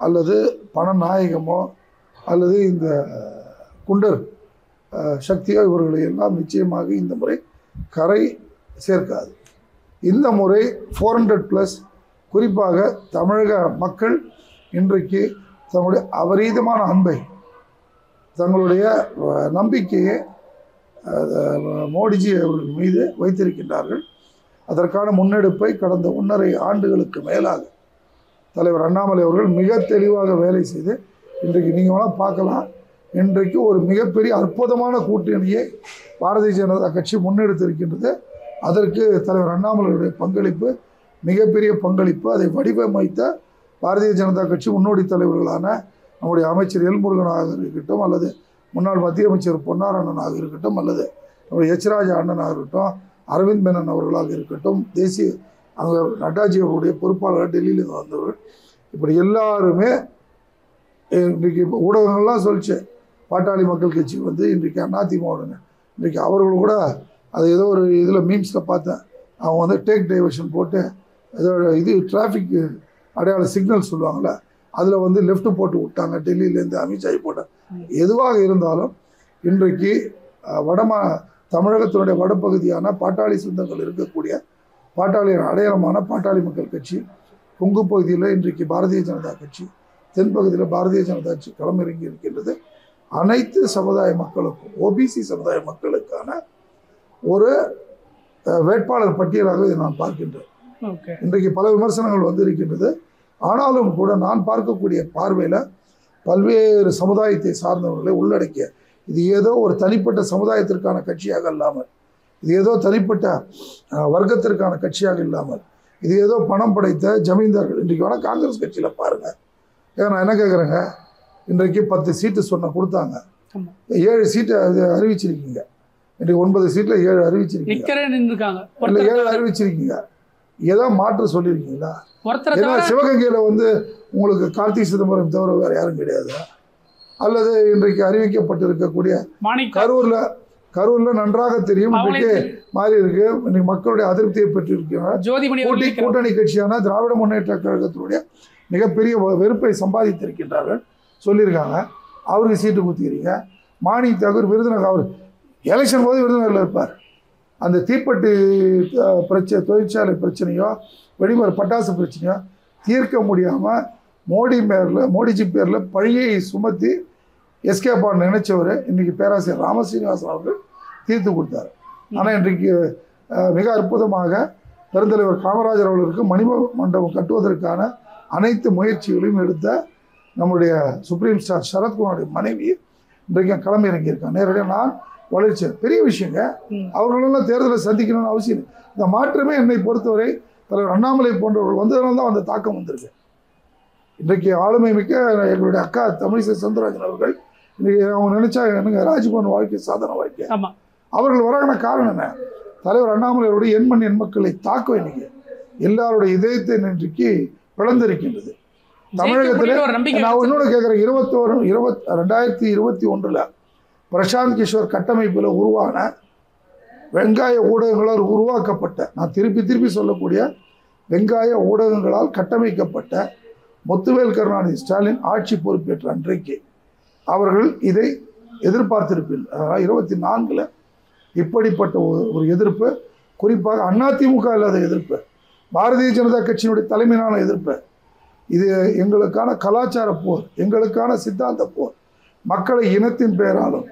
அல்லது பணநாயகமோ அல்லது இந்த குண்டர் சக்தியோ இவர்களை எல்லாம் நிச்சயமாக இந்த முறை கரை சேர்க்காது. இந்த முறை 400+ குறிப்பாக தமிழக மக்கள் இன்றைக்கு தங்களுடைய அபரீதமான அன்பை, தங்களுடைய நம்பிக்கையை மோடிஜி அவர்கள் மீது வைத்திருக்கின்றார்கள். அதற்கான முன்னெடுப்பை கடந்த 1.5 ஆண்டுகளுக்கு மேலாக தலைவர் அண்ணாமலை அவர்கள் மிக தெளிவாக வேலை செய்து இன்றைக்கு நீங்கள் வேணால் பார்க்கலாம். இன்றைக்கு ஒரு மிகப்பெரிய அற்புதமான கூட்டணியை பாரதிய ஜனதா கட்சி முன்னெடுத்திருக்கின்றது. அதற்கு தலைவர் அண்ணாமலையுடைய பங்களிப்பு மிகப்பெரிய பங்களிப்பு. அதை வடிவமைத்த பாரதிய ஜனதா கட்சி முன்னோடி தலைவர்களான நம்முடைய அமைச்சர் எல்முருகனாக இருக்கட்டும், அல்லது முன்னாள் மத்திய அமைச்சர் பொன்னாரண்ணனாக இருக்கட்டும், அல்லது நம்முடைய எச் ராஜா அண்ணனாக இருக்கட்டும், அரவிந்த் மேனன் அவர்களாக இருக்கட்டும், தேசிய அங்கே நட்டாஜி அவருடைய பொறுப்பாளர் டெல்லியில் வந்தவர்கள், இப்படி எல்லாருமே இன்றைக்கு ஊடகங்கள்லாம் சொல்லிச்சு பாட்டாளி மக்கள் கட்சி வந்து இன்றைக்கு அதிமுக இன்றைக்கு அவர்கள் கூட அது ஏதோ ஒரு இதில் மீம்ஸில் பார்த்தேன். அவங்க வந்து டேக் டைவர்ஷன் போட்டு ஏதோ இது டிராஃபிக் அடையாள சிக்னல் சொல்லுவாங்கள்ல, அதில் வந்து லெஃப்ட் போட்டு விட்டாங்க டெல்லியிலேருந்து அமித்ஷாஜி போட்டாங்க. எதுவாக இருந்தாலும் இன்றைக்கு தமிழகத்தினுடைய வடபகுதியான பாட்டாளி சொந்தங்கள் இருக்கக்கூடிய பாட்டாளி அடையாளமான பாட்டாளி மக்கள் கட்சி, கொங்கு பகுதியில் இன்றைக்கு பாரதிய ஜனதா கட்சி, தென்பகுதியில் பாரதிய ஜனதா கட்சி களமிறங்கி இருக்கின்றது. அனைத்து சமுதாய மக்களுக்கும், ஓபிசி சமுதாய மக்களுக்கான ஒரு வேட்பாளர் பட்டியலாக இதை நான் பார்க்கின்றேன். இன்றைக்கு பல விமர்சனங்கள் வந்து இருக்கின்றது. ஆனாலும் கூட நான் பார்க்கக்கூடிய பார்வையில் பல்வேறு சமுதாயத்தை சார்ந்தவர்களை உள்ளடக்கிய, இது ஏதோ ஒரு தனிப்பட்ட சமுதாயத்திற்கான கட்சியாக இல்லாமல், இது ஏதோ தனிப்பட்ட வர்க்கத்திற்கான கட்சியாக இல்லாமல், இது ஏதோ பணம் படைத்த ஜமீன்தார்கள். இன்றைக்கு வேணால் காங்கிரஸ் கட்சியில் பாருங்கள். ஏன்னா நான் என்ன கேட்குறேங்க, இன்றைக்கு 10 சீட்டு கொடுத்தாங்க, 7 சீட்டை அறிவிச்சிருக்கீங்க. இன்றைக்கு 9 சீட்டில் 7 அறிவிச்சிருக்கீங்க, இல்லை 7 அறிவிச்சிருக்கீங்க. ஏதோ மாற்று சொல்லியிருக்கீங்களா? ஏன்னா சிவகங்கையில் வந்து உங்களுக்கு கார்த்தி சிதம்பரம் தவிர வேறு யாரும் கிடையாது. அல்லது இன்றைக்கு அறிவிக்கப்பட்டிருக்கக்கூடிய கரூரில் நன்றாக தெரியும், இன்றைக்கு மாறி இருக்கு. இன்னைக்கு மக்களுடைய அதிருப்தியை பெற்றிருக்கிறார். கூட்டணி கட்சியான திராவிட முன்னேற்ற கழகத்தினுடைய மிகப்பெரிய வெறுப்பை சம்பாதித்திருக்கின்றார்கள் சொல்லியிருக்காங்க. அவருக்கு சீட்டு குத்திக்கிறீங்க. மாணிக் தாக்கூர் விருதுநகர், அவர் எலெக்ஷன் போது விருதுநகரில் இருப்பார். அந்த தீப்பெட்டி பிரச்சனை, தொழிற்சாலை பிரச்சனையோ வெடிமர பட்டாசு பிரச்சனையோ தீர்க்க முடியாமல் மோடிஜி பேரில் பழியை சுமத்தி எஸ்கேப் ஆன நினைச்சவர் இன்றைக்கி பேராசிரியர் ராமசீனிவாசன் அவர்கள் தீர்த்து கொடுத்தார். ஆனால் இன்றைக்கு மிக அற்புதமாக பெருந்தலைவர் காமராஜர் அவர்களுக்கு மணிமண்டபம் கட்டுவதற்கான அனைத்து முயற்சிகளையும் எடுத்த நம்முடைய சுப்ரீம் ஸ்டார் சரத்குமாருடைய மனைவி இன்றைக்கு களமிறங்கியிருக்காங்க. நேரடியாக நான் வளர்ச்சி பெரிய விஷயங்க. அவர்களெல்லாம் தேர்தலை சந்திக்கணும்னு அவசியம் இல்லை. இந்த மாற்றமே என்னை பொறுத்தவரை தலைவர் அண்ணாமலை போன்றவர்கள் வந்ததுனால தான் அந்த தாக்கம் வந்திருக்கு. இன்றைக்கு ஆளுமை மிக்க எங்களுடைய அக்கா தமிழிசை சவுந்தரராஜன் அவர்கள் இன்றைக்கி அவங்க நினைச்சா எனக்கு ராஜ்பவன் வாழ்க்கை சாதன வாழ்க்கை. அவர்கள் வரான காரணம் என்ன? தலைவர் அண்ணாமலையோடைய எண் மக்களை தாக்கம் இன்னைக்கு எல்லாருடைய இதயத்தை இன்றைக்கு பிளந்திருக்கின்றது. தமிழகத்தில் நான் இன்னொன்று கேட்குறேன், 2021 பிரசாந்த் கிஷோர் கட்டமைப்பில் உருவான வெங்காய ஊடகங்களால் உருவாக்கப்பட்ட, நான் திருப்பி சொல்லக்கூடிய வெங்காய ஊடகங்களால் கட்டமைக்கப்பட்ட முத்துவேல் கருணாநிதி ஸ்டாலின் ஆட்சி பொறுப்பேற்ற அன்றைக்கு அவர்கள் இதை எதிர்பார்த்திருப்பீர்கள். 24 இப்படிப்பட்ட ஒரு எதிர்ப்பு, குறிப்பாக அதிமுக இல்லாத எதிர்ப்பு, பாரதிய ஜனதா கட்சியினுடைய தலைமையிலான எதிர்ப்பு, இது எங்களுக்கான கலாச்சார போர், எங்களுக்கான சித்தாந்த போர், மக்களை இனத்தின் பெயராலும்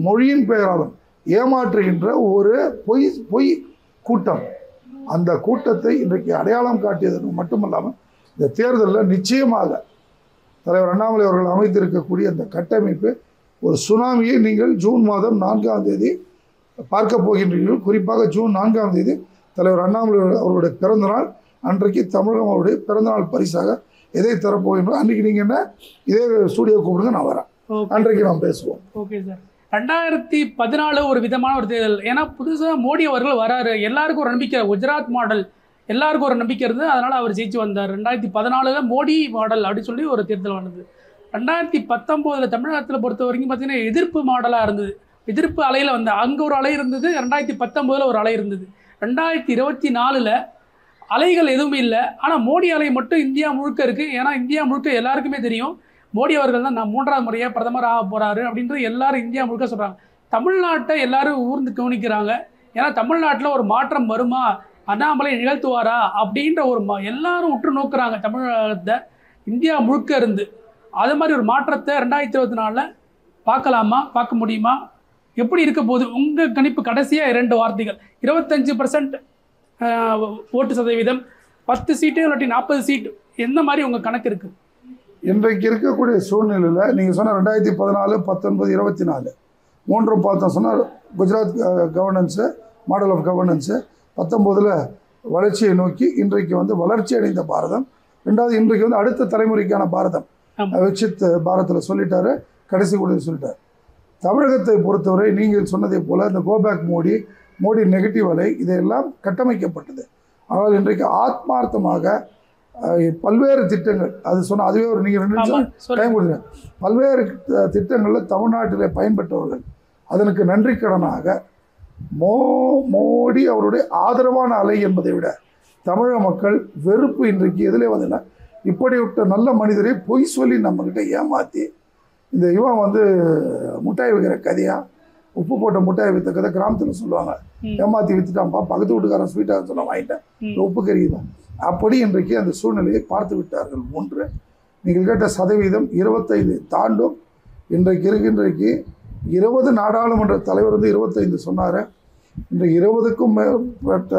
மொழியின் பெயராலும் ஏமாற்றுகின்ற ஒரு பொய் கூட்டம். அந்த கூட்டத்தை இன்றைக்கு அடையாளம் காட்டியதற்கு மட்டுமல்லாமல் இந்த தேர்தலில் நிச்சயமாக தலைவர் அண்ணாமலை அவர்கள் அமைத்திருக்கக்கூடிய அந்த கட்டமைப்பு ஒரு சுனாமியை நீங்கள் ஜூன் மாதம் 4ஆம் தேதி பார்க்க போகின்றீர்கள். குறிப்பாக ஜூன் 4ஆம் தேதி தலைவர் அண்ணாமலை அவருடைய பிறந்தநாள் அன்றைக்கு தமிழகம் அவருடைய பிறந்தநாள் பரிசாக எதை தரப்போகின்றோம். அன்றைக்கி நீங்கள் என்ன இதே ஸ்டூடியோ கூப்பிடுங்க, நான் வரேன். அன்றைக்கு நாம் பேசுவோம். Okay sir. 2014 ஒரு விதமான ஒரு தேர்தல். ஏன்னா புதுசாக மோடி அவர்கள் வராரு, எல்லாருக்கும் ஒரு நம்பிக்கை, குஜராத் மாடல் எல்லாருக்கும் ஒரு நம்பிக்கை இருந்தது, அதனால் அவர் ஜெயிச்சு வந்தார். 2014 மோடி மாடல் அப்படின்னு சொல்லி ஒரு தேர்தல் வந்தது. 2019 தமிழகத்தில் பொறுத்த வரைக்கும் பார்த்தீங்கன்னா எதிர்ப்பு மாடலாக இருந்தது. எதிர்ப்பு அலையில் வந்த அங்கே ஒரு அலை இருந்தது, 2019 ஒரு அலை இருந்தது. 2024 அலைகள் எதுவுமே இல்லை. ஆனால் மோடி அலை மட்டும் இந்தியா முழுக்க இருக்குது. ஏன்னா இந்தியா முழுக்க எல்லாருக்குமே தெரியும் மோடி அவர்கள் தான் நான் 3ஆவது முறையாக பிரதமர் ஆக போகிறாரு அப்படின்றது எல்லாரும் இந்தியா முழுக்க சொல்கிறாங்க. தமிழ்நாட்டை எல்லாரும் ஊர்ந்து கவனிக்கிறாங்க. ஏன்னா தமிழ்நாட்டில் ஒரு மாற்றம் வருமா, அண்ணாமலை நிகழ்த்துவாரா அப்படின்ற ஒரு எல்லாரும் உற்று நோக்குறாங்க தமிழகத்தை இந்தியா முழுக்க இருந்து. அது மாதிரி ஒரு மாற்றத்தை 2024 பார்க்கலாமா, பார்க்க முடியுமா, எப்படி இருக்க போகுது உங்கள் கணிப்பு? கடைசியாக 2 வார்த்தைகள். 25% ஓட்டு சதவீதம், 10 சீட்டு இல்லாட்டி 40 சீட், எந்த மாதிரி உங்கள் கணக்கு இருக்குது? இன்றைக்கு இருக்கக்கூடிய சூழ்நிலையில் நீங்கள் சொன்ன 2014, 19, 24 மூன்றும் பார்த்தோம் சொன்னால் Gujarat governance, model of governance, 19 வளர்ச்சியை நோக்கி இன்றைக்கு வந்து வளர்ச்சி அடைந்த பாரதம், ரெண்டாவது இன்றைக்கு வந்து அடுத்த தலைமுறைக்கான பாரதம் விக்ஷித் பாரத்தில் சொல்லிட்டாரு, கடைசி கூட சொல்லிட்டார். தமிழகத்தை பொறுத்தவரை நீங்கள் சொன்னதை போல் இந்த கோபேக் மோடி நெகட்டிவ் அலை இதையெல்லாம் கட்டமைக்கப்பட்டது. ஆனால் இன்றைக்கு ஆத்மார்த்தமாக பல்வேறு திட்டங்கள், அது சொன்னால் அதுவே ஒரு நீங்கள் 2 நிமிஷம் டைம் கொடுங்க, பல்வேறு திட்டங்களில் தமிழ்நாட்டில் பயன்பெற்றவர்கள் அதற்கு நன்றி கடனாக மோடி அவருடைய ஆதரவான அலை என்பதை விட தமிழக மக்கள் வெறுப்பு இன்றைக்கு எதிலே வந்ததுன்னா, இப்படிப்பட்ட நல்ல மனிதரை பொய் சொல்லி நம்மக்கிட்ட ஏமாற்றி இந்த இவன் வந்து முட்டாய் வைக்கிற கதையா, உப்பு போட்ட முட்டாய் விற்ற கதை கிராமத்தில் சொல்லுவாங்க, ஏமாற்றி விற்றுட்டான்ப்பா, பக்கத்து வீட்டுக்காரன் ஸ்வீட்டாக சொல்ல வாங்கிட்டேன், உப்பு கறிதான். அப்படி இன்றைக்கு அந்த சூழ்நிலையை பார்த்து விட்டார்கள். ஒன்று, நீங்கள் கேட்ட சதவீதம் 25 தாண்டும். இன்றைக்கு 20 நாடாளுமன்ற தலைவர் வந்து 25 சொன்னார். இன்றைக்கு 20க்கும் மேற்பட்ட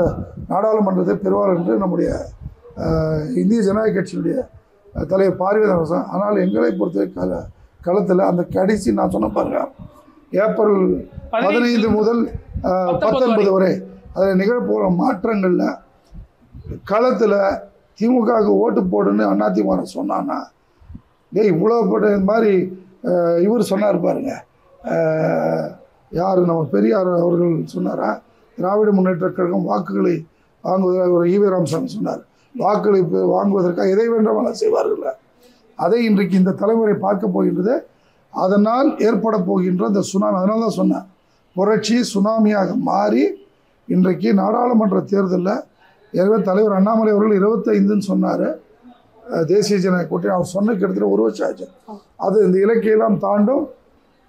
நாடாளுமன்றத்தை பெறுவார் என்று நம்முடைய இந்திய ஜனநாயக கட்சியினுடைய தலைவர் பார்வையாளர். ஆனால் எங்களை பொறுத்தவரை களத்தில் அந்த கடைசி நான் சொன்ன பாருங்க, ஏப்ரல் 15 முதல் 19 வரை அதில் நிகழப்போகிற மாற்றங்களில் களத்தில் திமுகவுக்கு ஓட்டு போடுன்னு அதிமுக சொன்னான்னா, இவ்வளோ போட்ட இந்த மாதிரி இவர் சொன்னார் பாருங்க, யார் நம்ம பெரியார் அவர்கள் சொன்னாரா, திராவிட முன்னேற்ற கழகம் வாக்குகளை வாங்குவதற்காக ஒரு ஈவே ராமசாமி சொன்னார், வாக்குகளை வாங்குவதற்காக எதை வேண்டாம் செய்வார்கள். அதை இன்றைக்கு இந்த தலைமுறை பார்க்க போகின்றது. அதனால் ஏற்பட போகின்ற இந்த சுனாமி, அதனால தான் சொன்னேன், புரட்சி சுனாமியாக மாறி இன்றைக்கு நாடாளுமன்ற தேர்தலில் ஏற்கனவே தலைவர் அண்ணாமலை அவர்கள் 25ன்னு சொன்னார். தேசிய ஜனநாயக கூட்டணி அவர் சொன்ன கிட்டத்தட்ட 1 வருஷம் ஆச்சு. அது இந்த இலக்கையெல்லாம் தாண்டும்.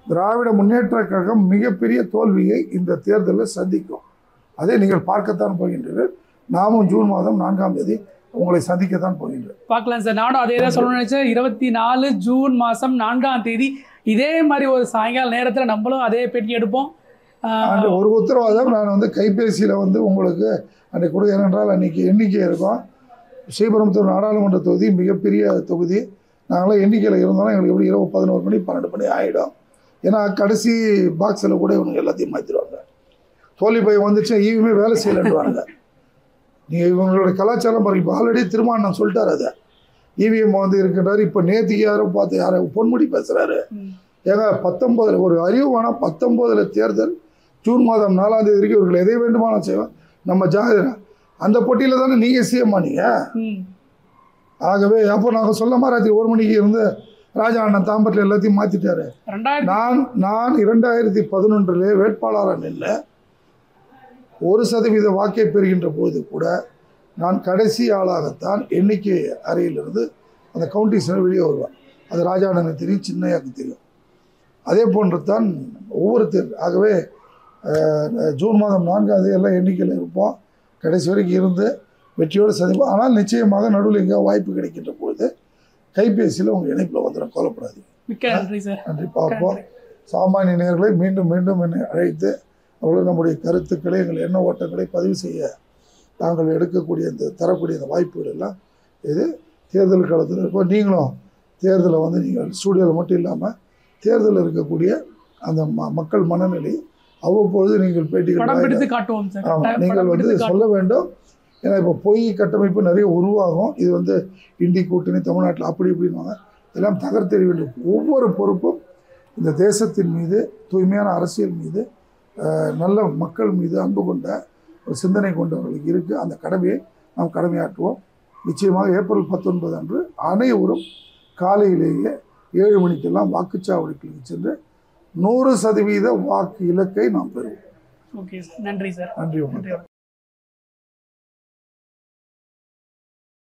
திராவிட முன்னேற்ற கழகம் மிகப்பெரிய தோல்வியை இந்த தேர்தலில் சந்திக்கும். அதை நீங்கள் பார்க்கத்தான் போகின்றீர்கள். நாமும் ஜூன் மாதம் 4ஆம் தேதி உங்களை சந்திக்கத்தான் போகின்றேன். பார்க்கலாம் சார். நானும் அதே தான் சொல்லணும்னு நினைச்சேன். 24 ஜூன் மாதம் 4ஆம் தேதி இதே மாதிரி ஒரு சாயங்கால நேரத்தில் நம்மளும் அதே பேட்டி எடுப்போம். ஒரு உத்தரவாதம் நான் வந்து கைபேசியில் வந்து உங்களுக்கு அன்றைக்கு கொடுக்க, ஏனென்றால் அன்றைக்கி எண்ணிக்கை இருக்கும். ஸ்ரீபெரும்புத்தூர் நாடாளுமன்ற தொகுதி மிகப்பெரிய தொகுதி. நாங்களாம் எண்ணிக்கையில் இருந்தாலும் எங்களுக்கு எப்படி இரவு 11 மணி 12 மணி ஆகிடும். ஏன்னா கடைசி பாக்ஸில் கூட இவங்க எல்லாத்தையும் மாற்றிடுவாங்க. தோல்வி பயம் வந்துச்சு, ஈவியுமே வேலை செய்யலன்றாங்க. நீங்கள் இவங்களோட கலாச்சாரம் பாருங்க. இப்போ ஆல்ரெடி திருமாவளவன் சொல்லிட்டார், அதை இவிஎம் வந்து இருக்கின்றார். இப்போ நேற்றுக்கு யாரும் பார்த்து யாரை பொன்முடி பேசுகிறாரு. ஏங்க 19 ஒரு அறிவுமான 19 தேர்தல் ஜூன் மாதம் 4ஆம் தேதி வரைக்கும் இவர்கள் எதை வேண்டுமானம் செய்வோம். நம்ம ஜாகிரா அந்த போட்டியில் தானே நீங்கள் சிஎம்மா நீங்கள். ஆகவே அப்போ நாங்கள் சொல்ல மாதிரி ராத்திரி 1 மணிக்கு இருந்து ராஜா அண்ணன் தாம்பரத்தில் எல்லாத்தையும் மாற்றிட்டாரு. நான் 2011 வேட்பாளராக நின்று 1% வாக்கை பெறுகின்ற போது கூட நான் கடைசி ஆளாகத்தான் எண்ணிக்கை அறையிலிருந்து அந்த கவுண்டிஸில் வெளியே வருவேன். அது ராஜா அண்ணனுக்கு தெரியும், சின்னையாக்கு தெரியும். அதே போன்று தான் ஒவ்வொரு தேர்தல். ஆகவே ஜூன் மாதம் 4ஆம் தேதி எல்லாம் எண்ணிக்கையில் இருப்போம். கடைசி வரைக்கும் இருந்து வெற்றியோடு சந்திப்போம். ஆனால் நிச்சயமாக நடுவில் எங்கேயோ வாய்ப்பு கிடைக்கின்ற பொழுது கைபேசியில் உங்கள் இணைப்பில் வந்துடும், கவலைப்படாதீங்க. நன்றி. பார்ப்போம். சாமானிய நேயர்களை மீண்டும் மீண்டும் என்னை அழைத்து அவர்கள் நம்முடைய கருத்துக்களை, எங்கள் எண்ண ஓட்டங்களை பதிவு செய்ய தாங்கள் எடுக்கக்கூடிய இந்த தரக்கூடிய இந்த வாய்ப்புகள் எல்லாம் இது தேர்தல் காலத்தில் இருக்கும். நீங்களும் தேர்தலை வந்து நீங்கள் ஸ்டூடியோவில் மட்டும் இல்லாமல் தேர்தலில் இருக்கக்கூடிய அந்த மக்கள் மனநிலை அவ்வப்பொழுது நீங்கள் பேட்டிகள் காட்டுவோம். ஆமாம், நீங்கள் வந்து சொல்ல வேண்டும். ஏன்னா இப்போ பொய் கட்டமைப்பு நிறைய உருவாகும். இது வந்து இந்தி கூட்டணி தமிழ்நாட்டில் அப்படி இப்படின்னு எல்லாம் தகர்த்தெறிய வேண்டும். ஒவ்வொரு பொறுப்பும் இந்த தேசத்தின் மீது, தூய்மையான அரசியல் மீது, நல்ல மக்கள் மீது அன்பு கொண்ட ஒரு சிந்தனை கொண்டவர்களுக்கு இருக்குது. அந்த கடமையை நாம் கடமையாற்றுவோம். நிச்சயமாக ஏப்ரல் 19 அன்று அனைவரும் காலையிலேயே 7 மணிக்கெல்லாம் வாக்குச்சாவடிகளுக்கு சென்று 100% வாக்கு இலக்கை நாம் பெறுவோம். Okay sir. நன்றி சார். நன்றி.